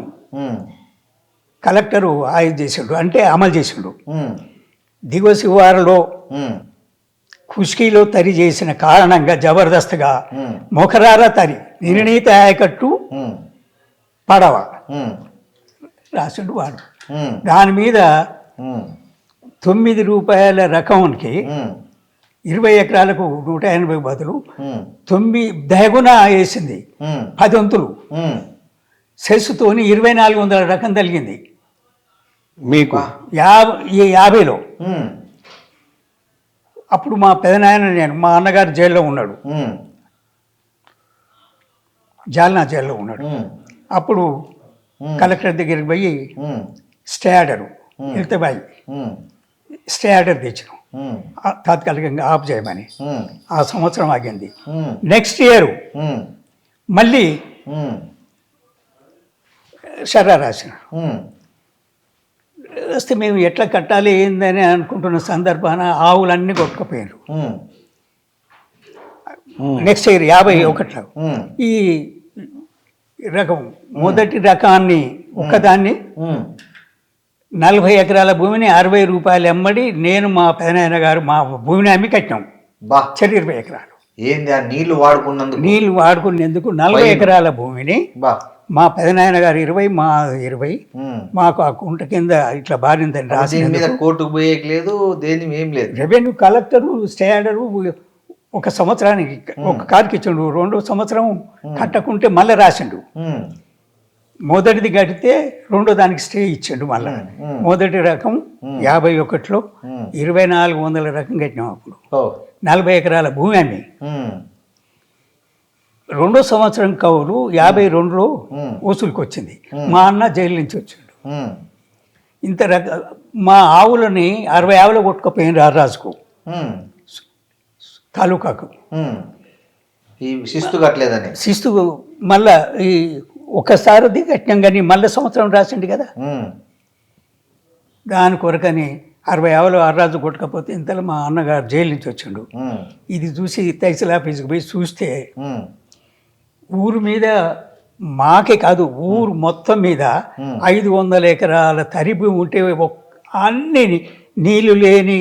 కలెక్టరు చేసిండు, అంటే అమలు చేసిండు. దిగువ శివారులో ఖుష్కీలో తరి చేసిన కారణంగా జబర్దస్త్గా మొఖరారా తరి నిర్ణీత ఆయకట్టు పడవ రాసిండు వాడు. దాని మీద 9 రూపాయల రకంకి 20 ఎకరాలకు 180 బదులు 9 దయగుణ వేసింది, 10 వంతులు సెస్సుతోని 2400 రకం తగిలింది మీకు 50లో. అప్పుడు మా పెదనాయన మా అన్నగారు జైల్లో ఉన్నాడు, జాల్నా జైల్లో ఉన్నాడు. అప్పుడు కలెక్టర్ దగ్గరికి పోయి స్టే ఆర్డర్ వెళ్తేబాయి స్టే ఆర్డర్ తెచ్చినాం, తాత్కాలికంగా ఆఫ్ చేయమని. ఆ సంవత్సరం ఆగింది. నెక్స్ట్ ఇయర్ మళ్ళీ రాసినాడు. వస్తే మేము ఎట్లా కట్టాలి ఏందని అనుకుంటున్న సందర్భాన ఆవులన్నీ కొట్టుకుపోయారు. నెక్స్ట్ ఇయర్ 51లో ఈ రకం మొదటి రకాన్ని ఒక్కదాన్ని 40 ఎకరాల భూమిని 60 రూపాయలు ఎమ్మడి నేను మా పెదనాయన గారు మా భూమిని అమ్మి కట్టినాం. 20 ఎకరాలు నీళ్లు వాడుకున్నందుకు 40 ఎకరాల భూమిని మా పెదనాయన గారు 20, మా 20. మాకు ఆ కుంట కింద ఇట్లా బారిందని దీని రాసి మీద కోర్టుకు పోయేకి లేదు, దేని ఏం లేదు. రెవెన్యూ కలెక్టరు స్టే ఆర్డరు ఒక సంవత్సరానికి ఒక కారుకి ఇచ్చిండు, 2వ సంవత్సరం కట్టకుంటే మళ్ళీ రాసిండు. మొదటిది కడితే 2వ దానికి స్టే ఇచ్చిండు మళ్ళీ. మొదటి రకం 51లో 2400 రకం కట్టినాం అప్పుడు. 40 ఎకరాల భూమి అమ్మి. 2వ సంవత్సరం కౌలు 52లో వసూలుకి వచ్చింది. మా అన్న జైలు నుంచి వచ్చిండు. ఇంత మా ఆవులని 60 ఆవులు కొట్టుకుపోయింది రాజుకు తాలూకాకు. ఈ శిస్తు కట్టలేదని శిస్తు మళ్ళా ఈ ఒకసారిది కట్టినాం కానీ మళ్ళీ సంవత్సరం రాసిండు కదా. దాని కొరకని 60 ఆవులు రాజు కొట్టకపోతే ఇంతలో మా అన్నగారు జైలు నుంచి వచ్చిండు. ఇది చూసి తహసీల్ ఆఫీస్కి పోయి చూస్తే ఊరు మీద మాకే కాదు ఊరు మొత్తం మీద 500 ఎకరాల తరిభూమి ఉంటే అన్ని నీళ్లు లేని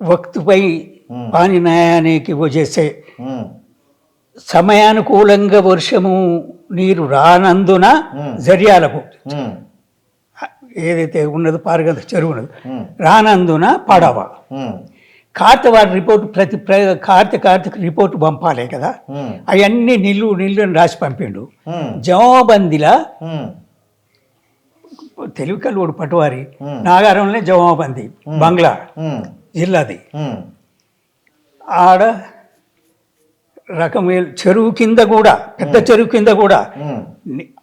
వక్తుపై పాని న్యాయానికి వచ్చేసే సమయానుకూలంగా వర్షము నీరు రానందున జరియాలకు ఏదైతే ఉన్నదో పారగంత చెరువు ఉన్నదో రానందున పడవ కార్తెవారి రిపోర్ట్ కార్తెక రిపోర్ట్ పంపాలి కదా. అవన్నీ నీళ్ళు అని రాసి పంపిండు. జవాబందీలా తెలుగుకల్లుడు పట్టువారి నాగారంలోనే జవాబందీ బంగ్లా జిల్లాది. ఆడ రకం చెరువు కింద కూడా పెద్ద చెరువు కింద కూడా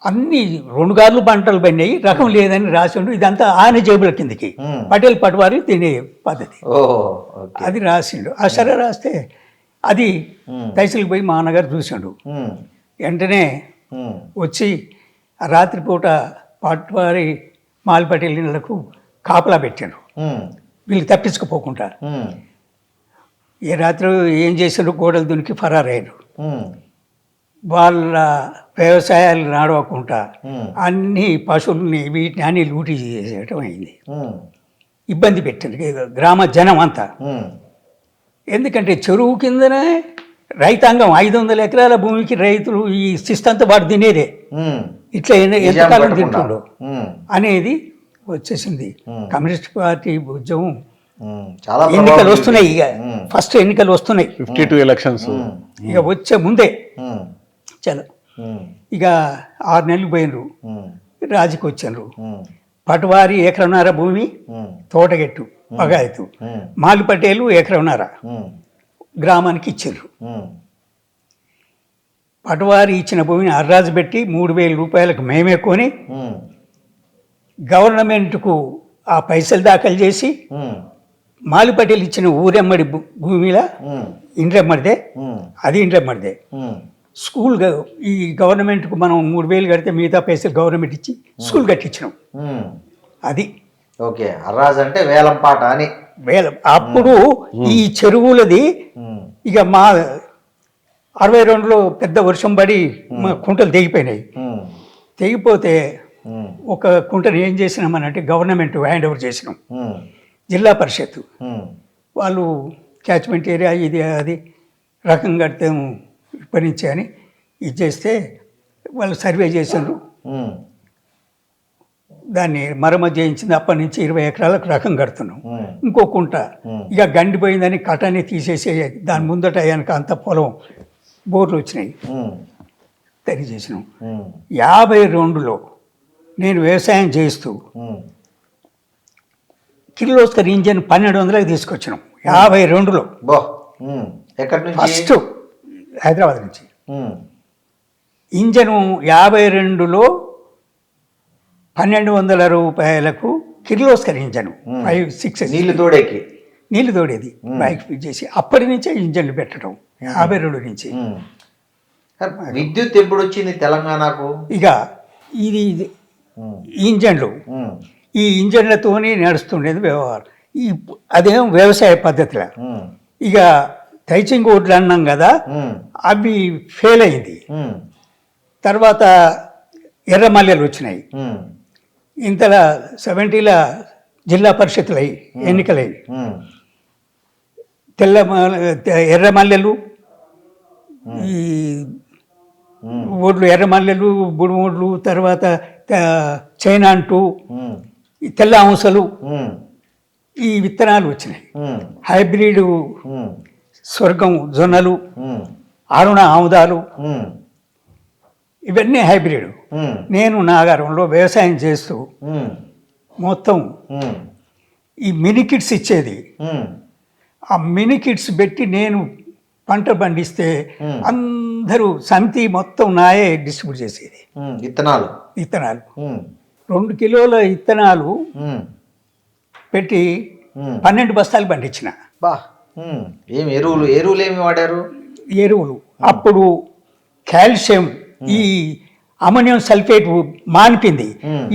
అన్ని 2 గార్లు పంటలు పడినాయి, రకం లేదని రాసిండు. ఇదంతా ఆయన జేబుల కిందకి పటేల్ పట్టువారి తినే పద్ధతి అది రాసిండు. ఆ సరే రాస్తే అది తహసీల్కి పోయి మా అన్నగారు చూసిండు. వెంటనే వచ్చి రాత్రిపూట పట్టువారి మాల్ పటేల్ ఇళ్లకు కాపలా పెట్టాడు వీళ్ళు తప్పించుకుపోకుండా. ఏ రాత్రి ఏం చేశారు, గోడలు దునికి ఫరారయ్యారు. వాళ్ళ వ్యవసాయాలు నడవకుండా అన్ని పశువుల్ని వీటిని అన్ని లూటీ చేసేయటం అయింది. ఇబ్బంది పెట్టారు గ్రామ జనం అంతా. ఎందుకంటే చెరువు కిందనే రైతాంగం 500 ఎకరాల భూమికి రైతులు ఈ శిస్తంతా వాడు తినేదే. ఇట్లా ఎంతకాలం తింటుండో అనేది వచ్చేసింది. కమ్యూనిస్ట్ పార్టీ ఉద్యమం ఎన్నికలు వస్తున్నాయి. ఇక ఫస్ట్ ఎన్నికలు వస్తున్నాయి 52 ఎలక్షన్స్. ఇక వచ్చే ముందే చలో ఇక 6 నెలలు పోయినరు, రాజుకి వచ్చారు. పటువారి 1.5 ఎకరం భూమి తోటగెట్టు పగాయతు, మాలి పటేలు 1.5 ఎకరం గ్రామానికి ఇచ్చారు. పటువారి ఇచ్చిన భూమిని అర్రాజు పెట్టి 3,000 రూపాయలకు మేమే కొని గవర్నమెంట్కు ఆ పైసలు దాఖలు చేసి మాలి పటేల్ ఇచ్చిన ఊరెమ్మడి భూమిలా ఇండ్రెమ్మడిదే, అది ఇండ్రెమ్మడిదే. స్కూల్ ఈ గవర్నమెంట్కు మనం 3,000 కడితే మిగతా పైసలు గవర్నమెంట్ ఇచ్చి స్కూల్ కట్టించినాం. అది ఓకే. అర్రాజ్ అంటే వేలం పాట అని వేలం. అప్పుడు ఈ చెరువులది ఇక మా 62లో పెద్ద వర్షం పడి మా కుంటలు తెగిపోయినాయి. తెగిపోతే ఒక కుంటను ఏం చేసినామనంటే గవర్నమెంట్ హ్యాండ్ ఓవర్ చేసినాం. జిల్లా పరిషత్ వాళ్ళు క్యాచ్మెంట్ ఏరియా ఇది అది రకం కడితే విపరించి అని ఇది చేస్తే వాళ్ళు సర్వే చేసిండ్రు. దాన్ని మరమ్మతు చేయించింది. అప్పటి నుంచి 20 ఎకరాలకు రకం కడుతున్నాం. ఇంకో కుంట ఇక గండిపోయిందని కటాన్ని తీసేసి దాని ముందట వెనక అంత పొలం బోర్లు వచ్చినాయి, తరి చేసినాం. 52లో నేను వ్యవసాయం చేస్తూ కిర్లోస్కర్ ఇంజన్ 1200లకు తీసుకొచ్చినాం. 52లో ఫస్ట్ హైదరాబాద్ నుంచి. ఇంజను 52లో 1,200 రూపాయలకు కిర్లోస్కర్ ఇంజను 5-6 నీళ్లు తోడేది బైక్ ఫిట్ చేసి అప్పటి నుంచే ఇంజన్లు పెట్టడం 52 నుంచి. విద్యుత్ ఎప్పుడు వచ్చింది తెలంగాణకు? ఇక ఇది ఇంజన్లు, ఈ ఇంజన్లతోనే నడుస్తుండేది వ్యవహారం. అదేం వ్యవసాయ పద్ధతిలో. ఇక టైచింగ్ ఓట్లు అన్నాం కదా, అవి ఫెయిల్ అయింది. తర్వాత ఎర్రమల్లెలు వచ్చినాయి. ఇంతలా 70ల జిల్లా పరిషత్తులు అయ్యి ఎన్నికలయ్యి ఎర్రమల్లెలు ఈ ఒడ్లు ఎర్రమల్లెలు, బుడుమొడ్లు, తర్వాత చైనా అంటూ, ఈ తెల్ల అంశలు, ఈ విత్తనాలు వచ్చినాయి. హైబ్రిడ్ స్వర్గం జొన్నలు, అరుణ ఆముదాలు, ఇవన్నీ హైబ్రిడ్. నేను నాగారంలో వ్యవసాయం చేస్తూ మొత్తం ఈ మినీ కిట్స్ ఇచ్చేది. ఆ మినీ కిట్స్ పెట్టి నేను పంట పండిస్తే అందరూ సమితి మొత్తం నాయే డిస్ట్రిబ్యూట్ చేసేది. విత్తనాలు 2 కిలోల విత్తనాలు పెట్టి 12 బస్తాలు పండించిన. ఏం ఎరువులు ఏమి వాడారు? ఎరువులు అప్పుడు కాల్షియం, ఈ అమోనియం సల్ఫేట్ మానిపింది.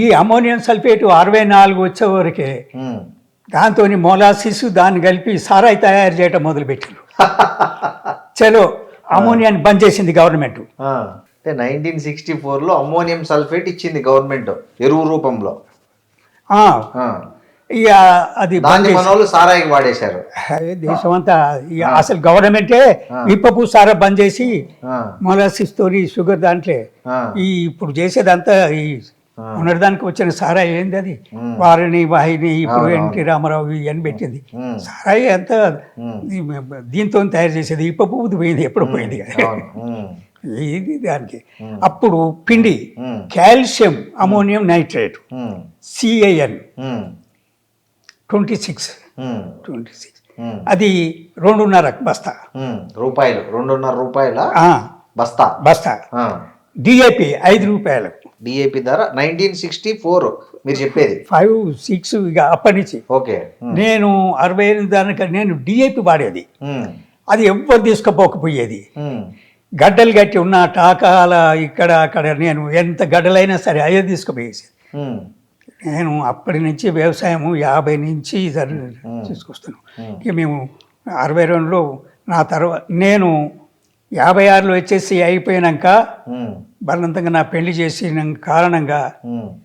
ఈ అమోనియం సల్ఫేట్ 64 వచ్చే వరకే దాంతో మొలాసిస్ దాన్ని కలిపి సారాయి తయారు చేయటం మొదలుపెట్టారు. చలో అమోనియాని బంద్ చేసింది గవర్నమెంట్. 1964లో అమోనియం సల్ఫేట్ ఇచ్చింది గవర్నమెంట్ ఎరువు రూపంలో. ఇక అది మనోళ్ళు సారాయికి వాడేశారు. దేశమంతా అసలు గవర్నమెంటే విప్పపు సారా బంద్ చేసి మొలాసిస్ తోని షుగర్ దాంట్లో ఈ ఇప్పుడు చేసేదంతా ఈ ఉన్నదానికి వచ్చిన సారాయి ఏంది అది వారిని వాహిని ఇప్పుడు ఎన్టీ రామారావు ఇవన్నీ పెట్టింది. సారాయి అంతా దీంతో తయారు చేసేది. ఇప్ప పువ్వుది పోయింది, ఎప్పుడు పోయింది కదా ఇది దానికి. అప్పుడు పిండి కాల్షియం అమోనియం నైట్రేట్ CAN 26 అది 2.5 బస్తా రూపాయలు, 2.5 రూపాయల బస్తా. DAP 5 రూపాయలు. DAP ధర 1964 మీరు చెప్పేది 5-6 ఇక అప్పటి నుంచి. ఓకే. నేను 68 దానిక నేను DAP వాడేది. అది ఎవ్వరు తీసుకుపోకపోయేది. గడ్డలు గట్టి ఉన్న టాకాల ఇక్కడ అక్కడ నేను ఎంత గడ్డలైనా సరే అయ్యే తీసుకుపోయేది. నేను అప్పటి నుంచి వ్యవసాయము 50 నుంచి తీసుకొస్తాను. ఇక మేము 62లో నా తర్వాత నేను 56లో వచ్చేసి అయిపోయాక బలవంతంగా నా పెళ్లి చేసిన కారణంగా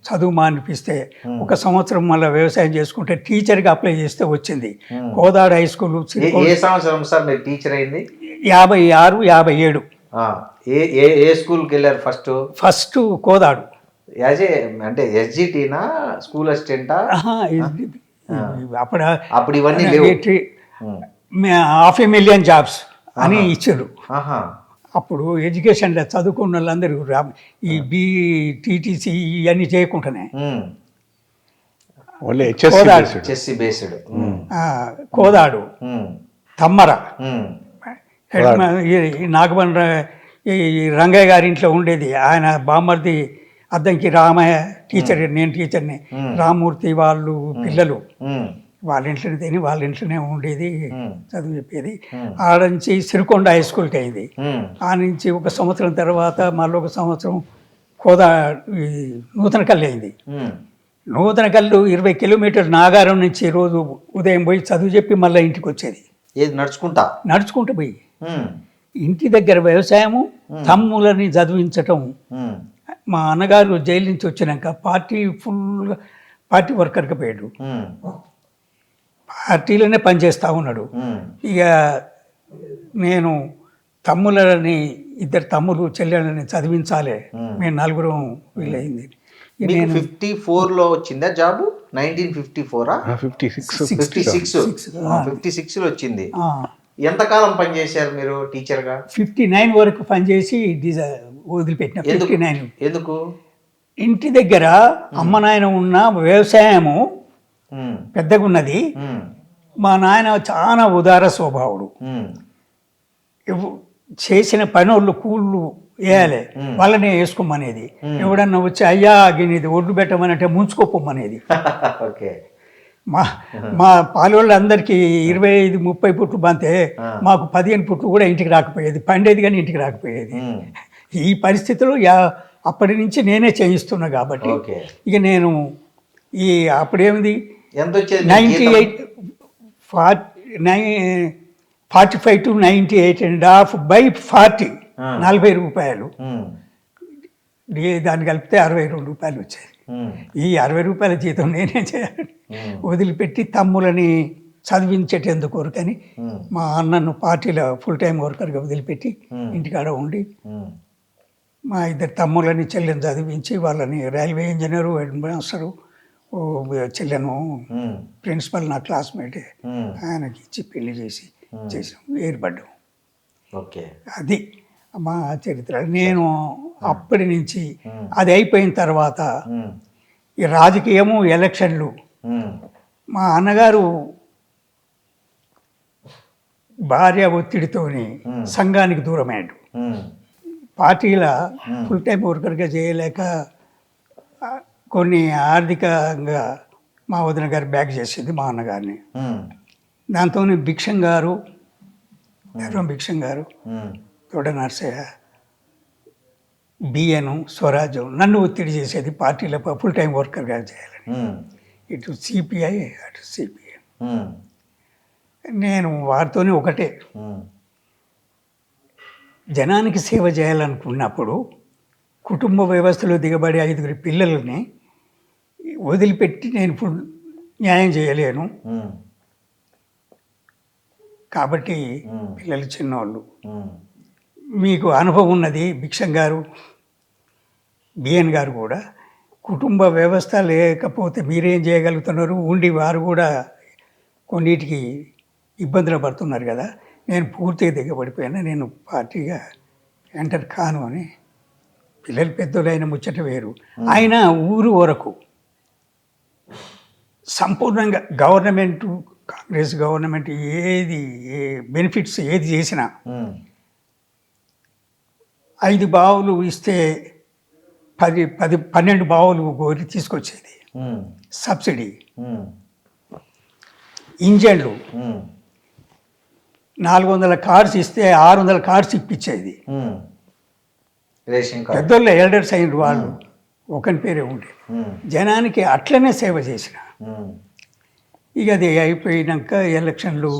చదువు మానిపిస్తే 1 సంవత్సరం మళ్ళీ వ్యవసాయం చేసుకుంటే టీచర్గా అప్లై చేస్తే వచ్చింది. Kodad high school. ఏ సంవత్సరం సార్ మీరు టీచర్ అయింది? 56, 57. ఏ స్కూల్కి వెళ్ళారు? ఫస్ట్ కోదాడు. అంటే SGTనా, స్కూల్ అసిస్టెంటా? అప్పుడు ఇవన్నీ 500,000 జాబ్స్ అని ఇచ్చారు. అప్పుడు ఎడ్యుకేషన్లో చదువుకున్న వాళ్ళందరూ ఈ BTTC ఇవన్నీ చేయకుండానే కోదాడు, తమ్మర, నాగమన్ ఈ రంగయ్య గారి ఇంట్లో ఉండేది. ఆయన బామ్మర్ది అద్దంకి రామయ్య టీచర్, నేను టీచర్ని. రామూర్తి వాళ్ళు పిల్లలు వాళ్ళ ఇంట్లోనే తిని వాళ్ళ ఇంట్లోనే ఉండేది, చదువు చెప్పేది. ఆడ నుంచి సిరికొండ హై స్కూల్కి అయింది. ఆ నుంచి 1 సంవత్సరం తర్వాత మళ్ళీ 1 సంవత్సరం నూతన కల్లు అయింది. నూతన కల్లు 20 కిలోమీటర్లు నాగారం నుంచి రోజు ఉదయం పోయి చదువు చెప్పి మళ్ళీ ఇంటికి వచ్చేది. నడుచుకుంటూ పోయి ఇంటి దగ్గర వ్యవసాయము, తమ్ములని చదివించటం. మా అన్నగారు జైలు నుంచి వచ్చినాక పార్టీ వర్కర్కి పోయాడు. పార్టీలోనే పనిచేస్తూ ఉన్నాడు. ఇక నేను తమ్ములని 2 తమ్ములు చెల్లెళ్ళని చదివించాలి, మేము 4 వీళ్ళయింది. 54లో వచ్చిందా జాబు? 1954 56లో వచ్చింది. ఎంతకాలం పనిచేశారు మీరు టీచర్గా? 59 వరకు పనిచేసి వదిలిపెట్టిన. 59 ఎందుకు? ఇంటి దగ్గర అమ్మ నాయన ఉన్న వ్యవసాయము పెద్దగా ఉన్నది. మా నాయన చాలా ఉదార స్వభావుడు. చేసిన పనులు కూళ్ళు వేయాలి, వాళ్ళనే వేసుకోమనేది. ఎవడన్నా వచ్చి అయ్యా గిన్నెది ఒడ్డు పెట్టమనంటే ముంచుకోపోమనేది. మా పాలోళ్ళందరికీ 25-30 పుట్లు బంతే, మాకు 15 పుట్లు కూడా ఇంటికి రాకపోయేది. పండేది కానీ ఇంటికి రాకపోయేది. ఈ పరిస్థితులు అప్పటి నుంచి నేనే చేయిస్తున్నా కాబట్టి ఇక నేను ఈ అప్పుడేమిది 45 to 98.5/40 40 రూపాయలు. దాన్ని కలిపితే 62 రూపాయలు వచ్చాయి. ఈ 60 రూపాయల జీతం నేనే చేయాలి. వదిలిపెట్టి తమ్ములని చదివించేటందుకు కొరకని మా అన్నను పార్టీలో ఫుల్ టైం వర్కర్గా వదిలిపెట్టి ఇంటికాడ ఉండి మా ఇద్దరు తమ్ముళ్ళని చెల్లెని చదివించి వాళ్ళని రైల్వే ఇంజనీరు హెడ్ మాస్టరు చెల్లెను ప్రిన్సిపల్ నా క్లాస్మేటే ఆయనకి ఇచ్చి పెళ్లి చేసాం ఏర్పడ్డాం. ఓకే. అది మా చరిత్ర. నేను అప్పటి నుంచి అది అయిపోయిన తర్వాత ఈ రాజకీయము ఎలక్షన్లు మా అన్నగారు భార్య ఒత్తిడితోని సంఘానికి దూరమయ్యాడు. పార్టీల ఫుల్ టైం వర్కర్గా చేయలేక కొన్ని ఆర్థికంగా మా వదిన గారు బ్యాక్ చేసింది మా అన్నగారిని. దాంతో భిక్షం గారు తోట నర్సయ్య బియ్యను స్వరాజ్యం నన్ను ఒత్తిడి చేసేది పార్టీల ఫుల్ టైం వర్కర్గా చేయాలని. ఇటు సిపిఐ అటు సిపిఐ. నేను వారితోనే ఒకటే, జనానికి సేవ చేయాలనుకున్నప్పుడు కుటుంబ వ్యవస్థలో దిగబడి 5 పిల్లలని వదిలిపెట్టి నేను ఇప్పుడు న్యాయం చేయలేను. కాబట్టి పిల్లలు చిన్నవాళ్ళు, మీకు అనుభవం ఉన్నది భిక్షం గారు, బిఎన్ గారు కూడా కుటుంబ వ్యవస్థ లేకపోతే మీరేం చేయగలుగుతున్నారు, ఉండి వారు కూడా కొన్నిటికి ఇబ్బందులు పడుతున్నారు కదా, నేను పూర్తిగా దిగబడిపోయినా, నేను పార్టీగా ఎంటర్ కాను అని. పిల్లలు పెద్దోళ్ళైన ముచ్చట వేరు. ఆయన ఊరు వరకు సంపూర్ణంగా గవర్నమెంటు, కాంగ్రెస్ గవర్నమెంట్ ఏది బెనిఫిట్స్ ఏది చేసినా 5 బావులు ఇస్తే 12 బావులు కోరి తీసుకొచ్చేది. సబ్సిడీ, ఇంజన్లు 400 కార్స్ ఇస్తే 600 కార్స్ ఇప్పించేది. పెద్దోళ్ళు ఎల్డర్స్ అయిన వాళ్ళు ఒకరి పేరే ఉండే. జనానికి అట్లనే సేవ చేసిన. ఇక అది అయిపోయినాక ఎలక్షన్లు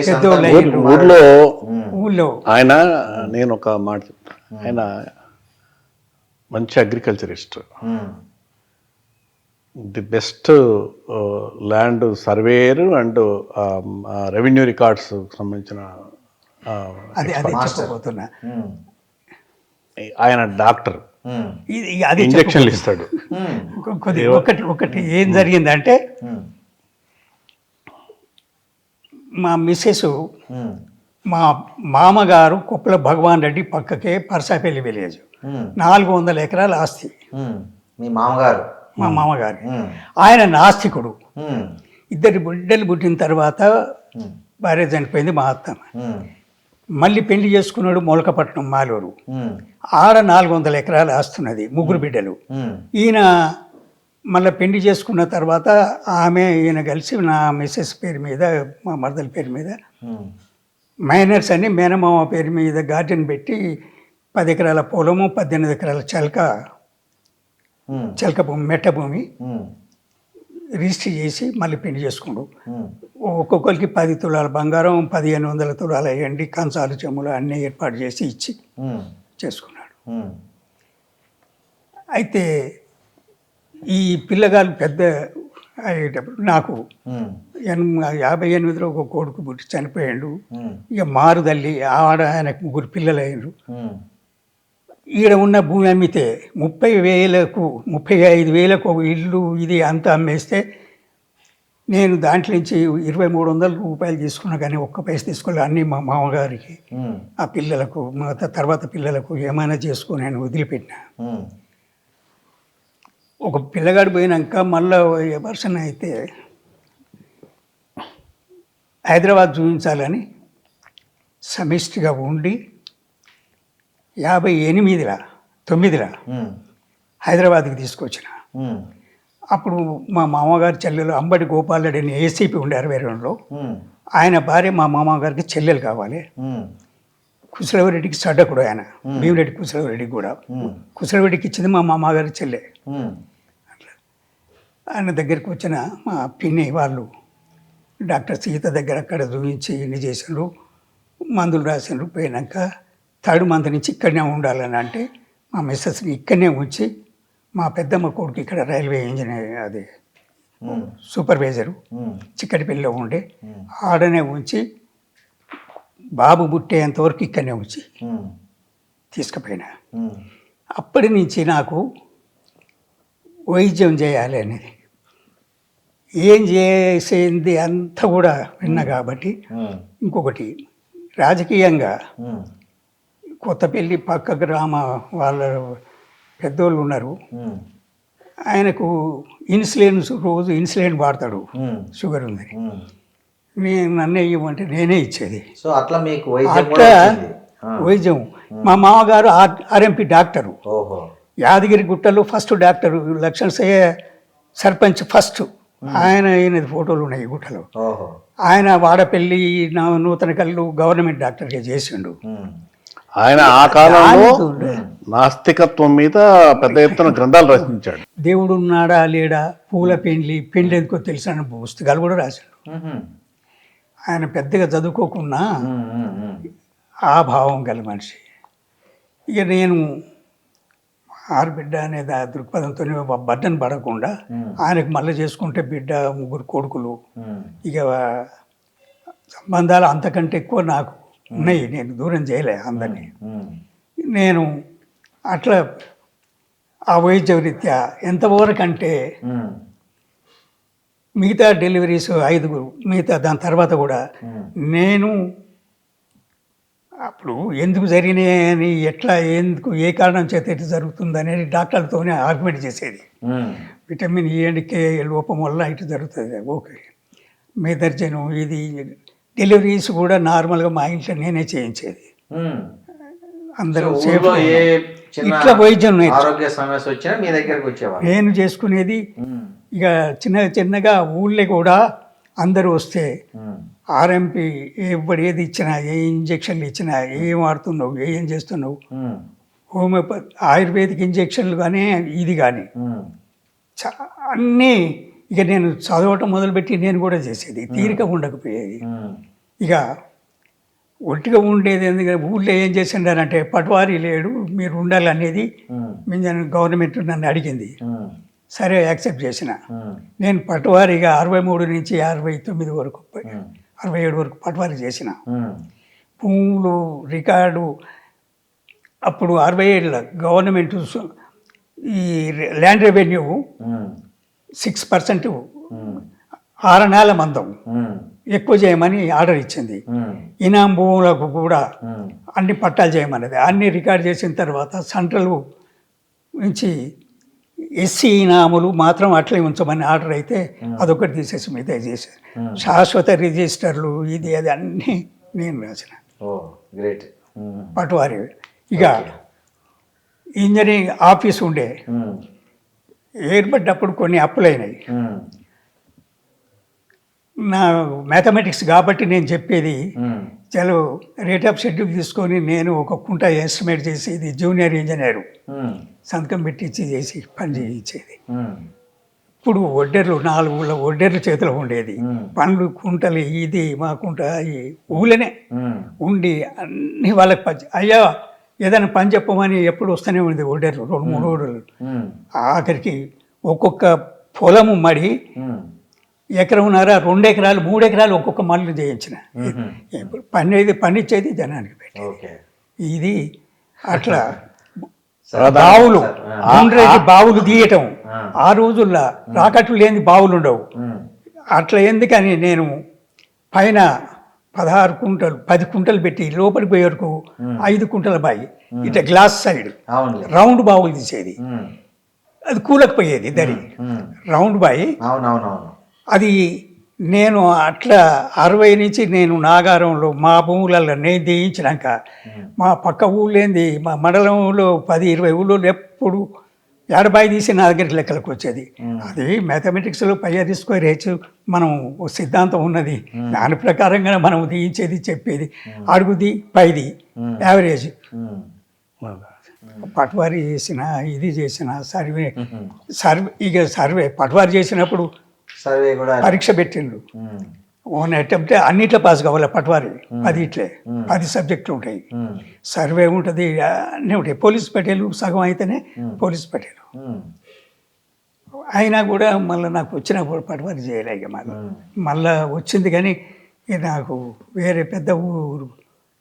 పెద్దోళ్ళు ఊళ్ళో ఆయన, నేను ఒక మాట చెప్తాను, ఆయన మంచి agriculturist, the best land surveyor and revenue records సంబంధించిన చెప్పబోతున్నా. ఆయన డాక్టర్, అది ఇంజక్షన్లు ఇస్తాడు. ఒకటి ఏం జరిగిందంటే, మా మిస్సెస్ మా మామగారు కుప్పల భగవాన్ రెడ్డి పక్కకే పరసాపల్లి విలేజ్, 400 ఎకరాల ఆస్తి. మీ మామగారు? మా మామగారు. ఆయన నాస్తికుడు. 2 బిడ్డలు పుట్టిన తర్వాత భార్య చనిపోయింది, మా అత్తమ్మ. మళ్ళీ పెళ్లి చేసుకున్నాడు మొలకపట్నం మాలూరు. ఆడ 400 ఎకరాలు ఆస్తున్నది, 3 బిడ్డలు. ఈయన మళ్ళీ పెళ్లి చేసుకున్న తర్వాత ఈయన కలిసి నా మిస్సెస్ పేరు మీద, మా మరదల పేరు మీద మైనర్స్ అని మేనమామ పేరు మీద గార్డెన్ పెట్టి 10 ఎకరాల పొలము, 18 ఎకరాల చెలక భూమి, మెట్ట భూమి రిజిస్టర్ చేసి మళ్ళీ పెళ్లి చేసుకున్నాడు. ఒక్కొక్కరికి 10 తులాల బంగారం, 1500 తులాల ఎండి, కంచాలు, చెమ్ములు అన్నీ ఏర్పాటు చేసి ఇచ్చి చేసుకున్నాడు. అయితే ఈ పిల్లగాళ్ళు పెద్ద అయ్యేటప్పుడు నాకు 58లో ఒక కొడుకు పుట్టి చనిపోయాడు. ఇక మారుదల్లి ఆయనకు 3 పిల్లలు అయ్యారు. ఈడ ఉన్న భూమి అమ్మితే 30,000కు 35,000కు ఒక ఇల్లు ఇది అంతా అమ్మేస్తే నేను దాంట్లో నుంచి 2,300 రూపాయలు తీసుకున్నా, కానీ ఒక్క పైస తీసుకోలే. అన్నీ మా మామగారికి, ఆ పిల్లలకు, మా తర్వాత పిల్లలకు ఏమైనా చేసుకుని నేను వదిలిపెట్టినా. ఒక పిల్లగాడు పోయినాక మళ్ళీ వర్షం అయితే హైదరాబాద్ చూపించాలని సమిష్టిగా ఉండి 59 హైదరాబాద్కి తీసుకొచ్చిన. అప్పుడు మా మామగారి చెల్లెలు అంబటి గోపాలరెడ్డి అని ఏసీపీ ఉండే 62లో, ఆయన భార్య మా మామగారికి చెల్లెలు కావాలి. కుశలవరెడ్డికి సడ్డకుడు ఆయన, భీమిరెడ్డి కుశలవరెడ్డికి కూడా. కుశలవరెడ్డికి ఇచ్చింది మా మామగారి చెల్లె. అట్లా ఆయన దగ్గరికి వచ్చిన మా పిన్ని వాళ్ళు డాక్టర్ సీత దగ్గర అక్కడ చూపించి ఇన్ని చేసినారు, మందులు రాసినారు. పోయినాక 3rd మంత్ నుంచి ఇక్కడనే ఉండాలని అంటే మా మిస్సెస్ని ఇక్కడనే ఉంచి, మా పెద్దమ్మ కొడుకు ఇక్కడ రైల్వే ఇంజనీర్, అది సూపర్వైజరు చిక్కటిపల్లిలో ఉండే, ఆడనే ఉంచి బాబు పుట్టేంతవరకు ఇక్కడనే ఉంచి తీసుకుపోయినా. అప్పటి నుంచి నాకు వైద్యం చేయాలి అనేది, ఏం చేసేది అంతా కూడా విన్నా కాబట్టి. ఇంకొకటి రాజకీయంగా కొత్తపల్లి పక్క గ్రామ వాళ్ళ పెద్దోళ్ళు ఉన్నారు, ఆయనకు ఇన్సులిన్ రోజు ఇన్సులిన్ వాడతాడు, షుగర్ ఉందని. నేను నన్ను ఇవ్వమంటే నేనే ఇచ్చేది. సో అట్లా మీకు అట్లా వైద్యం. మా మామగారు ఆర్ఎంపీ డాక్టరు, యాదగిరి గుట్టలో first doctor, Lakshmanasayya sarpanch first. ఆయనది ఫోటోలు ఉన్నాయి ఈ గుట్టలో. ఆయన వాడపల్లి నూతన కళ్ళు గవర్నమెంట్ డాక్టర్గా చేసిండు. ఆయన ఆ కాలంలో నాస్తికత్వం మీద పెద్ద ఎత్తున గ్రంథాలు రచించాడు. దేవుడు ఉన్నాడా లేడా, పూల పెండ్లి ఎందుకో తెలిసిన పుస్తకాలు కూడా రాశాడు. ఆయన పెద్దగా చదువుకోకున్నా ఆ భావం గల మనిషి. ఇక నేను ఆడబిడ్డ అనే దృక్పథంతో బడ్డను పడకుండా ఆయనకు మళ్ళీ చేసుకుంటే బిడ్డ, ముగ్గురు కొడుకులు, ఇక సంబంధాలు అంతకంటే ఎక్కువ నాకు ఉన్నాయి, నేను దూరం చేయలే అందరినీ. నేను అట్లా ఆ వైద్య రీత్యా ఎంతవరకు అంటే మిగతా డెలివరీస్ 5, మిగతా దాని తర్వాత కూడా నేను అప్పుడు ఎందుకు జరిగినాయి అని, ఎట్లా ఎందుకు ఏ కారణం చేత ఎట్లా జరుగుతుంది అనేది డాక్టర్లతోనే ఆర్గ్యుమెంట్ చేసేది. విటమిన్ E అండ్ K లోపం వల్ల ఇటు జరుగుతుంది, ఓకే. మెదర్జను ఇది డెలివరీస్ కూడా నార్మల్గా మా ఇంట్లో నేనే చేయించేది. అందరూ సేఫ్. ఇట్లా వైద్యం ఆరోగ్య సమస్య వచ్చినా మీ దగ్గరకు వచ్చేవారు. నేను చేసుకునేది. ఇక చిన్నగా ఊళ్ళో కూడా అందరూ వస్తే ఆర్ఎంపీ ఎవరు ఏది ఇచ్చినా, ఏ ఇంజక్షన్లు ఇచ్చినా, ఏం వాడుతున్నావు, ఏం చేస్తున్నావు, హోమియోపతి ఆయుర్వేదిక్ ఇంజక్షన్లు కానీ ఇది కానీ అన్నీ. ఇక నేను చదవటం మొదలుపెట్టి నేను కూడా చేసేది, తీరిక ఉండకపోయేది. ఇక ఒట్టిగా ఉండేది. ఎందుకంటే ఊళ్ళో ఏం చేసిండారంటే పట్వారీ లేడు, మీరు ఉండాలి అనేది గవర్నమెంట్ నన్ను అడిగింది. సరే యాక్సెప్ట్ చేసిన. నేను పట్వారీగా 63 నుంచి 69 వరకు 67 వరకు పట్వారీ చేసిన. భూములు రికార్డు అప్పుడు 67లో గవర్నమెంట్ ఈ ల్యాండ్ రెవెన్యూ 6% 6 నెలల మందం ఎక్కువ చేయమని ఆర్డర్ ఇచ్చింది. ఇనాం భూములకు కూడా అన్ని పట్టాలు చేయమన్నది. అన్ని రికార్డ్ చేసిన తర్వాత సెంట్రల్ నుంచి ఎస్సీ ఇనాములు మాత్రం అట్లే ఉంచమని ఆర్డర్ అయితే అదొకటి తీసేసి మీద చేశారు. శాశ్వత రిజిస్టర్లు ఇది అది అన్నీ నేను రాసిన. పట్వారీ. ఇక ఇంజనీరింగ్ ఆఫీస్ ఉండే, ఏర్పడ్డప్పుడు కొన్ని అప్పులైనాయి. నా మ్యాథమెటిక్స్ కాబట్టి నేను చెప్పేది చలో రేట్ ఆఫ్ షెడ్యూల్ తీసుకొని నేను ఒక కుంట ఎస్టిమేట్ చేసి, ఇది జూనియర్ ఇంజనీరు సంతకం పెట్టించి చేసి పని చేయించేది. ఇప్పుడు ఒడ్డెర్లు 4 ఒడ్డెర్లు చేతిలో ఉండేది. పండ్లు కుంటలు ఇది మా కుంట ఈ ఊళ్ళనే ఉండి అన్ని వాళ్ళకి అయ్యా ఏదైనా పని చెప్పమని ఎప్పుడు వస్తూనే ఉంది ఒడ్డెర్లు, 2-3 ఒడ్డెర్లు. ఆఖరికి ఒక్కొక్క పొలము మడి ఎకరంన్నర, 2 ఎకరాలు, 3 ఎకరాలు ఒక్కొక్క మళ్ళు చేయించిన. పనిచ్చేది జనానికి పెట్టి. ఇది అట్లా బావులు, బావులు తీయటం. ఆ రోజుల్లో రాకట్లు లేని బావులు ఉండవు. అట్లా ఎందుకని నేను పైన 16 కుంటలు 10 కుంటలు పెట్టి లోపలికి పోయే వరకు 5 కుంటల బాయి, ఇట్లా గ్లాస్ సైడ్ రౌండ్ బావులు తీసేది. అది కూలకపోయేది దరి రౌండ్ బాయి. అది నేను అట్లా 60 నుంచి నేను నాగారంలో మా భూములలో నేను దేయించినాక మా పక్క ఊళ్ళేంది మా మండలంలో 10-20 ఊళ్ళో ఎప్పుడు ఏడబాయి తీసి నా దగ్గరికి లెక్కలకు వచ్చేది. అది మ్యాథమెటిక్స్లో πr² మనం సిద్ధాంతం ఉన్నది, దాని ప్రకారంగా మనం తీయించేది చెప్పేది. అడుగుది పైది యావరేజ్. పట్వారీ చేసిన, ఇది చేసిన, సర్వే ఇక సర్వే పట్వారీ చేసినప్పుడు సర్వే కూడా పరీక్ష పెట్టిండు. ఓన్ అటెంప్ట్ అన్నిట్లో పాస్ కావాలి. పట్వారీ 10 సబ్జెక్టులు ఉంటాయి, సర్వే ఉంటుంది, అన్నీ ఉంటాయి. పోలీస్ పటేలు సగం అయితేనే పోలీస్ పటేలు. అయినా కూడా మళ్ళీ నాకు వచ్చినప్పుడు పట్వారీ చేయలేక మళ్ళీ వచ్చింది. కానీ నాకు వేరే పెద్ద ఊరు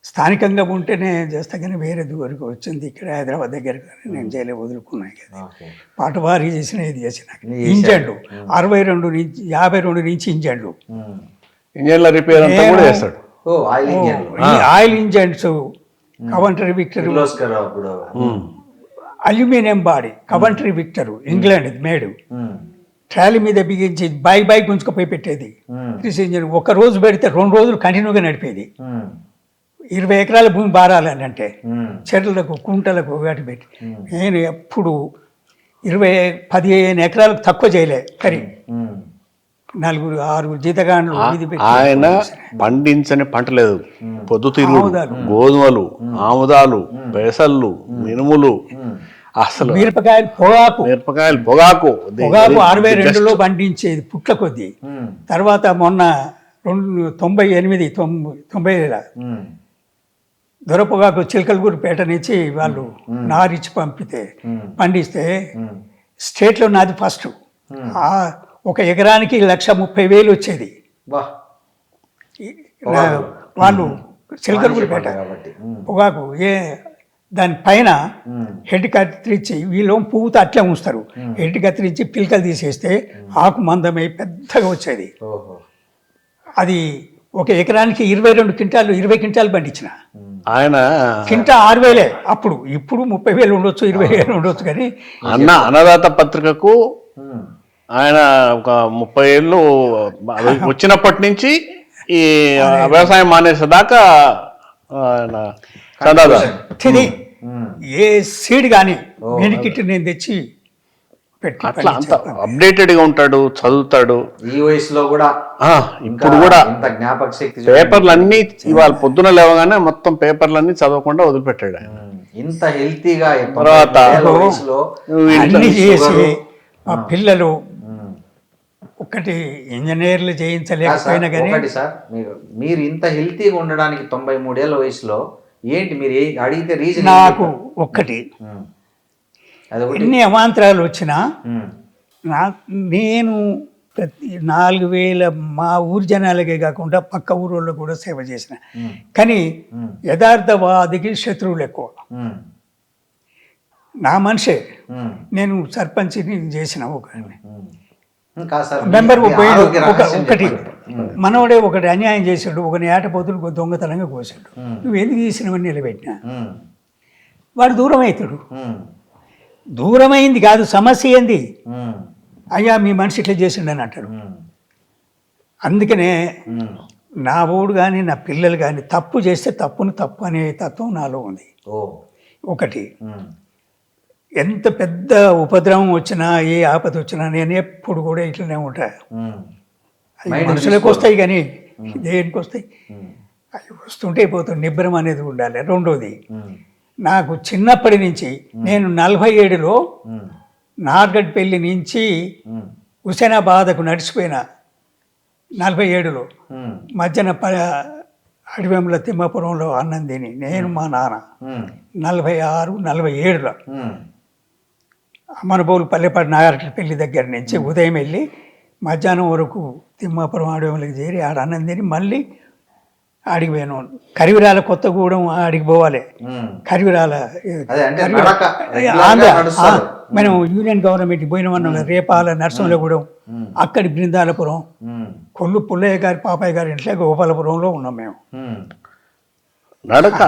స్థానికంగా ఉంటేనే చేస్తా కానీ వేరే దూరకు వచ్చింది ఇక్కడ హైదరాబాద్ దగ్గర నేను చేయలే వదులుకున్నాను కదా. ఓకే. పాటవారి చేసిన ఇది చేసిన ఇంజన్లు 62 నుంచి 52 నుంచి ఇంజన్లు, ఇంజన్ల రిపేర్ అంతా కూడా చేస్తాడు. ఓ ఆయిల్ ఇంజన్ ఈ oil engines, Coventry Victor, Kirloskar అప్పుడు aluminium body Coventry Victor England made, trolley మీద బిగించి బై గుంజుకపోయి పెట్టేది. క్రిస్ ఇంజన్ ఒక రోజు పెడితే 2 రోజులు కంటిన్యూగా నడిపేది. 20 ఎకరాల భూమి బారాలని అంటే చెట్లకు కుంటలకు వాటి పెట్టి నేను ఎప్పుడు 15 ఎకరాలకు తక్కువ చేయలే. కరి 4-6 జీతగాండ్లు ఇది పెట్టి ఆయన పండించని పంట లేదు. పొద్దుతిరుగుడు, గోధుమలు, ఆముదాలు, పెసళ్ళు, మినుములు, అసలు మిరపకాయలు, పొగాకు 62లో పండించేది పుట్ల కొద్దీ. తర్వాత మొన్న 98-90 దొరపొగాకు చిలకలగూరుపేట నుంచి వాళ్ళు నారిచ్చి పంపితే పండిస్తే స్టేట్లో నాది ఫస్ట్. ఒక ఎకరానికి 1,30,000 వచ్చేది. వాళ్ళు చిలకలగూరుపేట పొగాకు దానిపైన హెడ్ కత్తిరించి వీళ్ళు పువ్వుతో అట్లే ఉంచుతారు. హెడ్ కత్తిరించి పిలకలు తీసేస్తే ఆకు మందమై పెద్దగా వచ్చేది. అది ఒక ఎకరానికి 22 క్వింటాలు 20 క్వింటాలు పండించిన ఆయన కింటా 6,000 అప్పుడు. ఇప్పుడు 30,000 ఉండొచ్చు, 20,000 ఉండొచ్చు. కానీ అన్నదాత పత్రికకు ఆయన ఒక 30 ఏళ్ళు వచ్చినప్పటి నుంచి ఈ వ్యవసాయం మానేసేదాకా ఆయన చందాదా ఏ సీడ్ కానీ మెడికిట్ నేను తెచ్చి పెట్టి అట్లా అంత అప్డేటెడ్ గా ఉంటాడు, చదువుతాడు. ఈ వయసులో కూడా ఇప్పుడు కూడా జ్ఞాపక శక్తి పేపర్లు అన్ని ఇవాళ పొద్దున లేవగానే మొత్తం పేపర్లు అన్ని చదవకుండా వదిలిపెట్టాడు. ఇంత హెల్తీగా తర్వాత అన్ని చేసి మా పిల్లలు ఒకటి ఇంజనీర్లు చేయించలేకపోయినా కానీ. సార్ మీరు ఇంత హెల్తీగా ఉండడానికి 93 ఏళ్ళ వయసులో ఏంటి మీరు అడిగితే రీజన్? నాకు ఒక్కటి ఎన్ని అవాంతరాలు వచ్చినా నేను ప్రతి 4,000 మా ఊరి జనాలకే కాకుండా పక్క ఊరోళ్ళు కూడా సేవ చేసిన. కానీ యథార్థవాదికి శత్రువులు ఎక్కువ. నా మనిషే నేను సర్పంచ్ని చేసిన మెంబర్ ఒకటి మనోడే ఒకటి అన్యాయం చేశాడు, ఒకని ఏటపోతులు దొంగతనంగా కోసాడు. నువ్వు ఎందుకు చేసినవన్నీ నిలబెట్టినా వాడు దూరం అవుతాడు. దూరమైంది కాదు సమస్య ఏంది, అయ్యా మీ మనిషి ఇట్లా చేసిండని అంటారు. అందుకనే నా ఓడు కానీ నా పిల్లలు కానీ తప్పు చేస్తే తప్పును తప్పు అనే తత్వం నాలో ఉంది. ఒకటి ఎంత పెద్ద ఉపద్రవం వచ్చినా ఏ ఆపద వచ్చినా నేను ఎప్పుడు కూడా ఇట్లనే ఉంటా. అవి మనుషులకు వస్తాయి కానీ దేనికి వస్తాయి, అవి వస్తుంటే పోతుంది. నిబ్బరం అనేది ఉండాలి. రెండోది నాకు చిన్నప్పటి నుంచి నేను 47లో నార్గడ్పల్లి నుంచి హుసేనాబాద్కు నడిచిపోయిన 47లో మధ్యన అడివెంల తిమ్మాపురంలో అన్నం తిని నేను మా నాన్న 46-47లో అమ్మనబోలు పల్లెపాటి నాగరపల్లి దగ్గర నుంచి ఉదయం వెళ్ళి మధ్యాహ్నం వరకు తిమ్మాపురం అడవులకు చేరి ఆడ అన్నం తిని మళ్ళీ ఆడికి పోయాను. కరివిరాల కొత్తగూడెం ఆడికి పోవాలి. కరివిరాల ఆంధ్ర మనం యూనియన్ గవర్నమెంట్కి పోయినామన్నాం. రేపాల నరసింహగూడెం, అక్కడి బృందాలపురం, కొల్లు పుల్లయ్య గారి పాపయ్య గారి ఇంట్లో గోపాలపురంలో ఉన్నాం మేము. నడక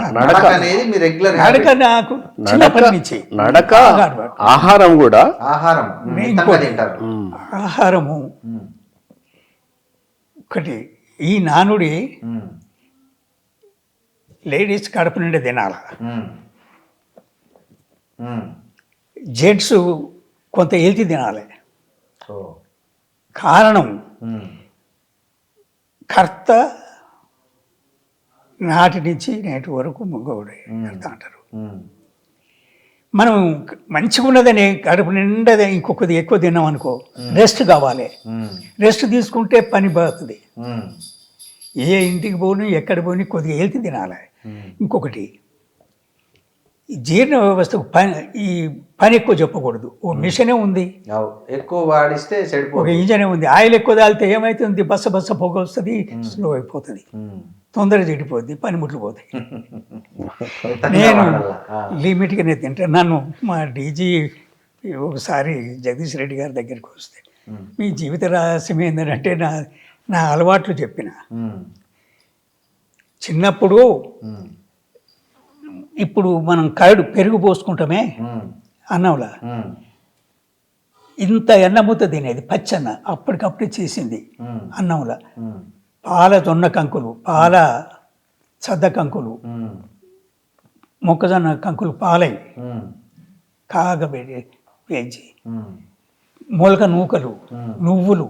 నాకు చిన్నప్పటి నుంచి నడక, ఆహారం కూడా ఆహారము ఒకటి. ఈ నానుడి లేడీస్ కడుపు నిండా తినాల, జెంట్స్ కొంత హెల్తీ తినాలి. కారణం కర్త నాటి నుంచి నేటి వరకు మగవాడే కర్త అంటారు. మనం మంచిగా ఉన్నదని కడుపు నిండా ఇంకొకది ఎక్కువ తిన్నాం అనుకో, రెస్ట్ కావాలి. రెస్ట్ తీసుకుంటే పని పోతుంది. ఏ ఇంటికి పోను ఎక్కడ పోని కొద్దిగా హెల్తీ తినాలి. ఇంకొకటి ఈ జీర్ణ వ్యవస్థకు ఈ పని ఎక్కువ చెప్పకూడదు. ఓ మిషనే ఉంది, ఎక్కువ వాడిస్తే ఒక చెడిపోతుంది. ఇంజనే ఉంది. ఆయిల్ ఎక్కువ తాగితే ఏమవుతుంది? బస్స పొగ వస్తుంది, స్లో అయిపోతుంది, తొందరగా చెడిపోద్ది, పనిముట్లు పోతాయి. నేను లిమిట్గానే తింటాను. నన్ను మా డీజీ ఒకసారి జగదీష్ రెడ్డి గారి దగ్గరికి వస్తే, మీ జీవిత రహస్యం ఏంటంటే నా అలవాట్లు చెప్పిన. చిన్నప్పుడు ఇప్పుడు మనం పెరుగు పోసుకుంటామే అన్నంలా, ఇంత ఎన్నముద్ద తినేది పచ్చన్న, అప్పటికప్పుడే చేసింది అన్నంలా. పాల జొన్న కంకులు, పాల సద్ద కంకులు, మొక్కజొన్న కంకులు పాలై కాగబెట్టి వేయించి, మొలక నూకలు, నువ్వులు,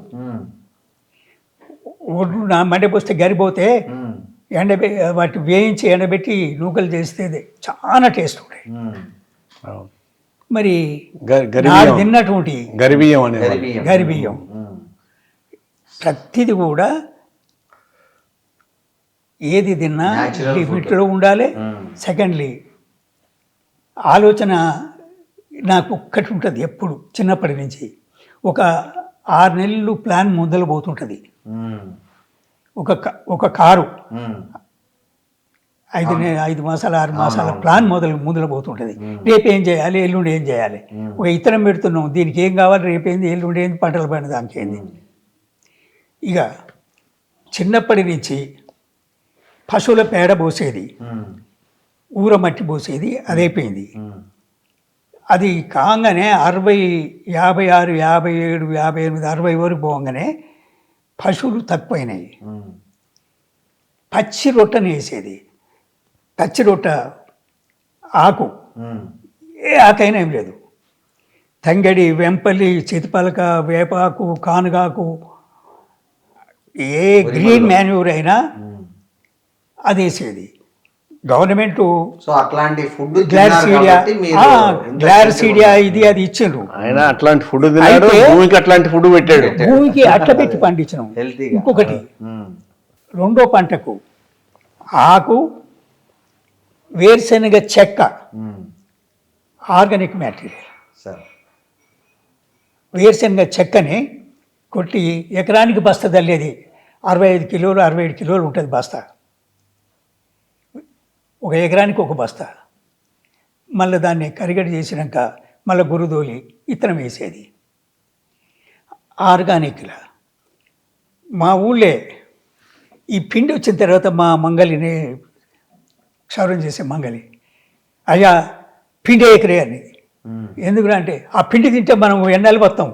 ఒడ్లు మండపోస్తే గరిపోతే వాటి వేయించి ఎండబెట్టి నూకలు చేస్తే చాలా టేస్ట్ ఉంటాయి. మరి నాకు తిన్నటువంటి గరిబియ్యం ప్రతిది కూడా ఏది తిన్నా లిమిట్లో ఉండాలి. సెకండ్లీ ఆలోచన నాకు ఒక్కటి ఉంటుంది ఎప్పుడు, చిన్నప్పటి నుంచి ఒక 6 నెలలు ప్లాన్ మొదలు పోతుంటుంది. ఒక కారు 5 మాసాలు 6 మాసాల ప్లాన్ మొదలు పోతుంటుంది. రేపు ఏం చేయాలి, ఎల్లుండి ఏం చేయాలి, ఒక ఇతరం పెడుతున్నాం, దీనికి ఏం కావాలి, రేపేంది, ఎల్లుండి ఏంది, పంటల పైన దానికి ఏంది. ఇక చిన్నప్పటి నుంచి పశువుల పేడ పోసేది, ఊర మట్టి పోసేది, అదైపోయింది. అది కాగానే 60, 56, 57, 58, 60 వరకు పోగానే పశువులు తక్కువైనాయి. పచ్చి రొట్టెని వేసేది, పచ్చి రొట్టె ఆకు, ఏ ఆకైనా ఏం లేదు, తంగడి, వెంపల్లి, చితిపలక, వేపాకు, కానుగాకు, ఏ గ్రీన్ మాన్యూర్ అయినా అది వేసేది. గవర్నమెంట్ గ్లారిసీడియా ఇది అది ఇచ్చిండ్రు. ఆయన అట్లాంటి ఫుడ్ తిన్నాడు, భూమికి అట్లాంటి ఫుడ్ పెట్టాడు. భూమికి అట్ల పెట్టి పండించినాం. ఇంకొకటి, రెండో పంటకు ఆకు, వేరుశనగ చెక్క, ఆర్గానిక్ మ్యాటీరియల్. వేరుశనగ చెక్కని కొట్టి ఎకరానికి బస్తా తల్లేది 65 కిలోలు 67 కిలోలు ఉంటుంది బస్తా. ఒక ఎకరానికి ఒక బస్తా. మళ్ళీ దాన్ని కరిగడి చేసినాక మళ్ళీ గురుదోలి ఇత్తనం వేసేది. ఆర్గానిక్లా మా ఊళ్ళే ఈ పిండి వచ్చిన తర్వాత మా మంగలిని క్షౌరం చేసే మంగలి, అయ్యా పిండి ఎకరే అనేది. ఎందుకంటే ఆ పిండి తింటే మనం ఎన్నాళ్ళు వస్తాం,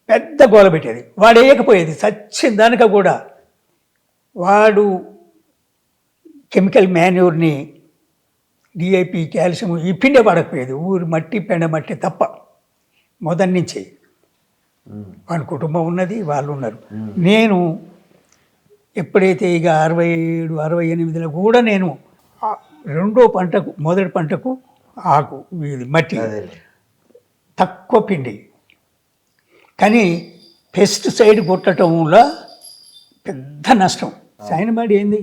పెద్ద గోల పెట్టేది. వాడు వేయకపోయేది సచ్చిన దానిక కూడా. వాడు కెమికల్ మాన్యూర్ని, డిఐపి, కాల్షియం ఈ పిండే పడకపోయేది. ఊరి మట్టి, పెండ మట్టి తప్ప మొదటి నుంచి. వాడి కుటుంబం ఉన్నది, వాళ్ళు ఉన్నారు. నేను ఎప్పుడైతే ఇక 67, 68లో కూడా నేను రెండో పంటకు, మొదటి పంటకు ఆకు, ఇది మట్టి, తక్కువ పిండి, కానీ పెస్టిసైడ్ కొట్టడం వల్ల పెద్ద నష్టం. సైనబాడి ఏంది,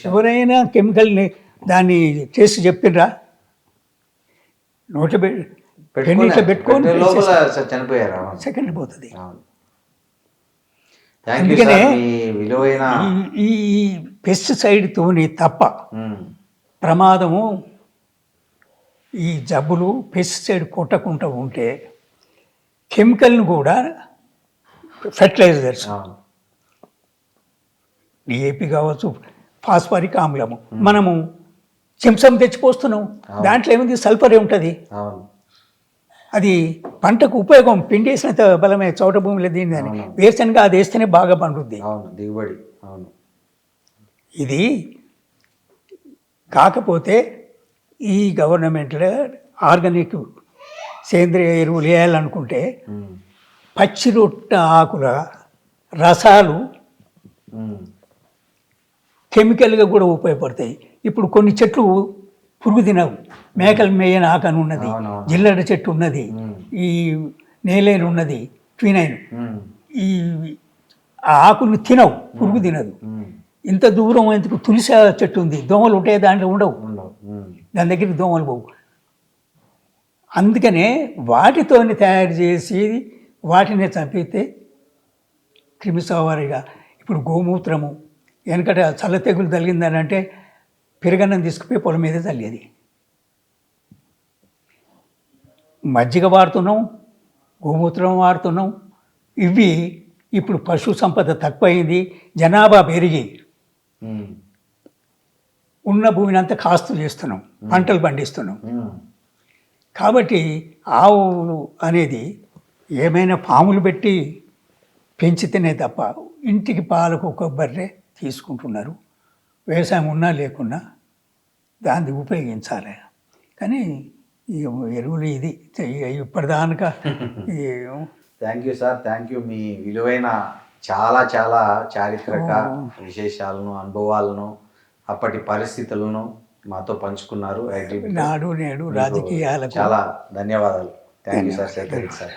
ఎవరైనా కెమికల్ని దాన్ని చేసి చెప్పిండ్రా? నోట పెన్నిట్లో పెట్టుకొని చనిపోయారు, సెకండ్ పోతుంది. అందుకనే ఈ పెస్టిసైడ్తోని తప్ప ప్రమాదము. ఈ జబ్బులు పెస్టిసైడ్ కొట్టకుండా ఉంటే కెమికల్ని కూడా ఫెర్టిలైజర్స్, డిఏపి కావచ్చు, ఫాస్ఫరిక్ ఆమ్లము, మనము చెంచం తెచ్చిపోస్తున్నాం. దాంట్లో ఏముంది, సల్ఫర్ ఉంటుంది. అది పంటకు ఉపయోగం. పిండి వేసిన బలమే చౌట భూమిలో దీని అని వేరుశనగ అది వేస్తేనే బాగా పండుద్ది, దిగుబడి. ఇది కాకపోతే ఈ గవర్నమెంట్లో ఆర్గానిక్ సేంద్రియ ఎరువులు వేయాలనుకుంటే పచ్చి రొట్టె ఆకుల రసాలు కెమికల్గా కూడా ఉపయోగపడతాయి. ఇప్పుడు కొన్ని చెట్లు పురుగు తినవు. మేకలు మేయని ఆకని ఉన్నది, జిల్లెడ చెట్టు ఉన్నది, ఈ నేలైన్ ఉన్నది, ట్వినైన్, ఈ ఆకులు తినవు, పురుగు తినదు. ఇంత దూరం ఎందుకు తులసి చెట్టు ఉంది, దోమలు ఉంటాయి, దాంట్లో ఉండవు. దాని దగ్గరికి దోమలు పోవు. అందుకనే వాటితోని తయారు చేసి వాటిని చంపితే క్రిమిసంహారిగా. ఇప్పుడు గోమూత్రము వెనకట చల్ల తెగులు తగిలిందని అంటే పెరుగన్నం తీసుకుపోయి పొలం మీద చల్లేది. మజ్జిగ వాడుతున్నాం, గోమూత్రం వాడుతున్నాం. ఇవి ఇప్పుడు పశు సంపద తక్కువైంది, జనాభా పెరిగి ఉన్న భూమిని అంతా కాస్తు చేస్తున్నాం, పంటలు పండిస్తున్నాం. కాబట్టి ఆవులు అనేది ఏమైనా పాములు పెట్టి పెంచితేనే తప్ప ఇంటికి పాలకు ఒక బర్రె తీసుకుంటున్నారు. వ్యవసాయం ఉన్నా లేకున్నా దాన్ని ఉపయోగించాలి. కానీ ఈ ఎరువులు ఇది ఇప్పటిదాకా thank you sir, thank you. మీ విలువైన చాలా చాలా చారిత్రక విశేషాలను, అనుభవాలను, అప్పటి పరిస్థితులను మాతో పంచుకున్నారు. నాడు నేడు రాజకీయాలకు చాలా ధన్యవాదాలు. Thank you sir, Shekhar sir.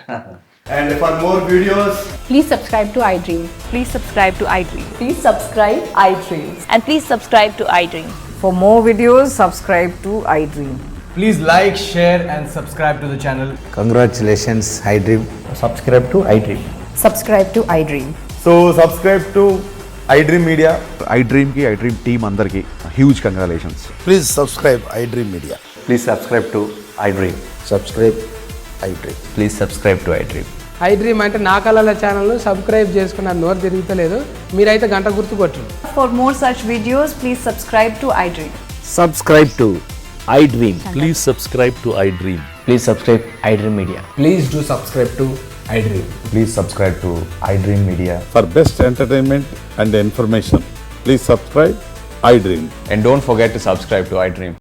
And for more videos, Please subscribe to iDream. Please subscribe to iDream. Please subscribe iDream. And please subscribe to iDream. For more videos, subscribe to iDream. please like, share and subscribe to the channel. Congratulations iDream. Subscribe to iDream. Subscribe to iDream. So subscribe to iDream Media. iDream की iDream team अंदर की huge congratulations. Please subscribe iDream Media. Please subscribe to iDream. Subscribe iDream. Please subscribe to iDream. iDream అంటే నా కళల ఛానల్ను subscribe చేసుకున్న నోరు తిరుగుతలేదు, మీరైతే గంట గుర్తు కొట్టండి. For more such videos, please subscribe to iDream. Subscribe to iDream. Please subscribe to iDream. Please subscribe iDream Media. Please do subscribe to iDream. Please subscribe to iDream Media. For best entertainment and information, please subscribe iDream. And don't forget to subscribe to iDream.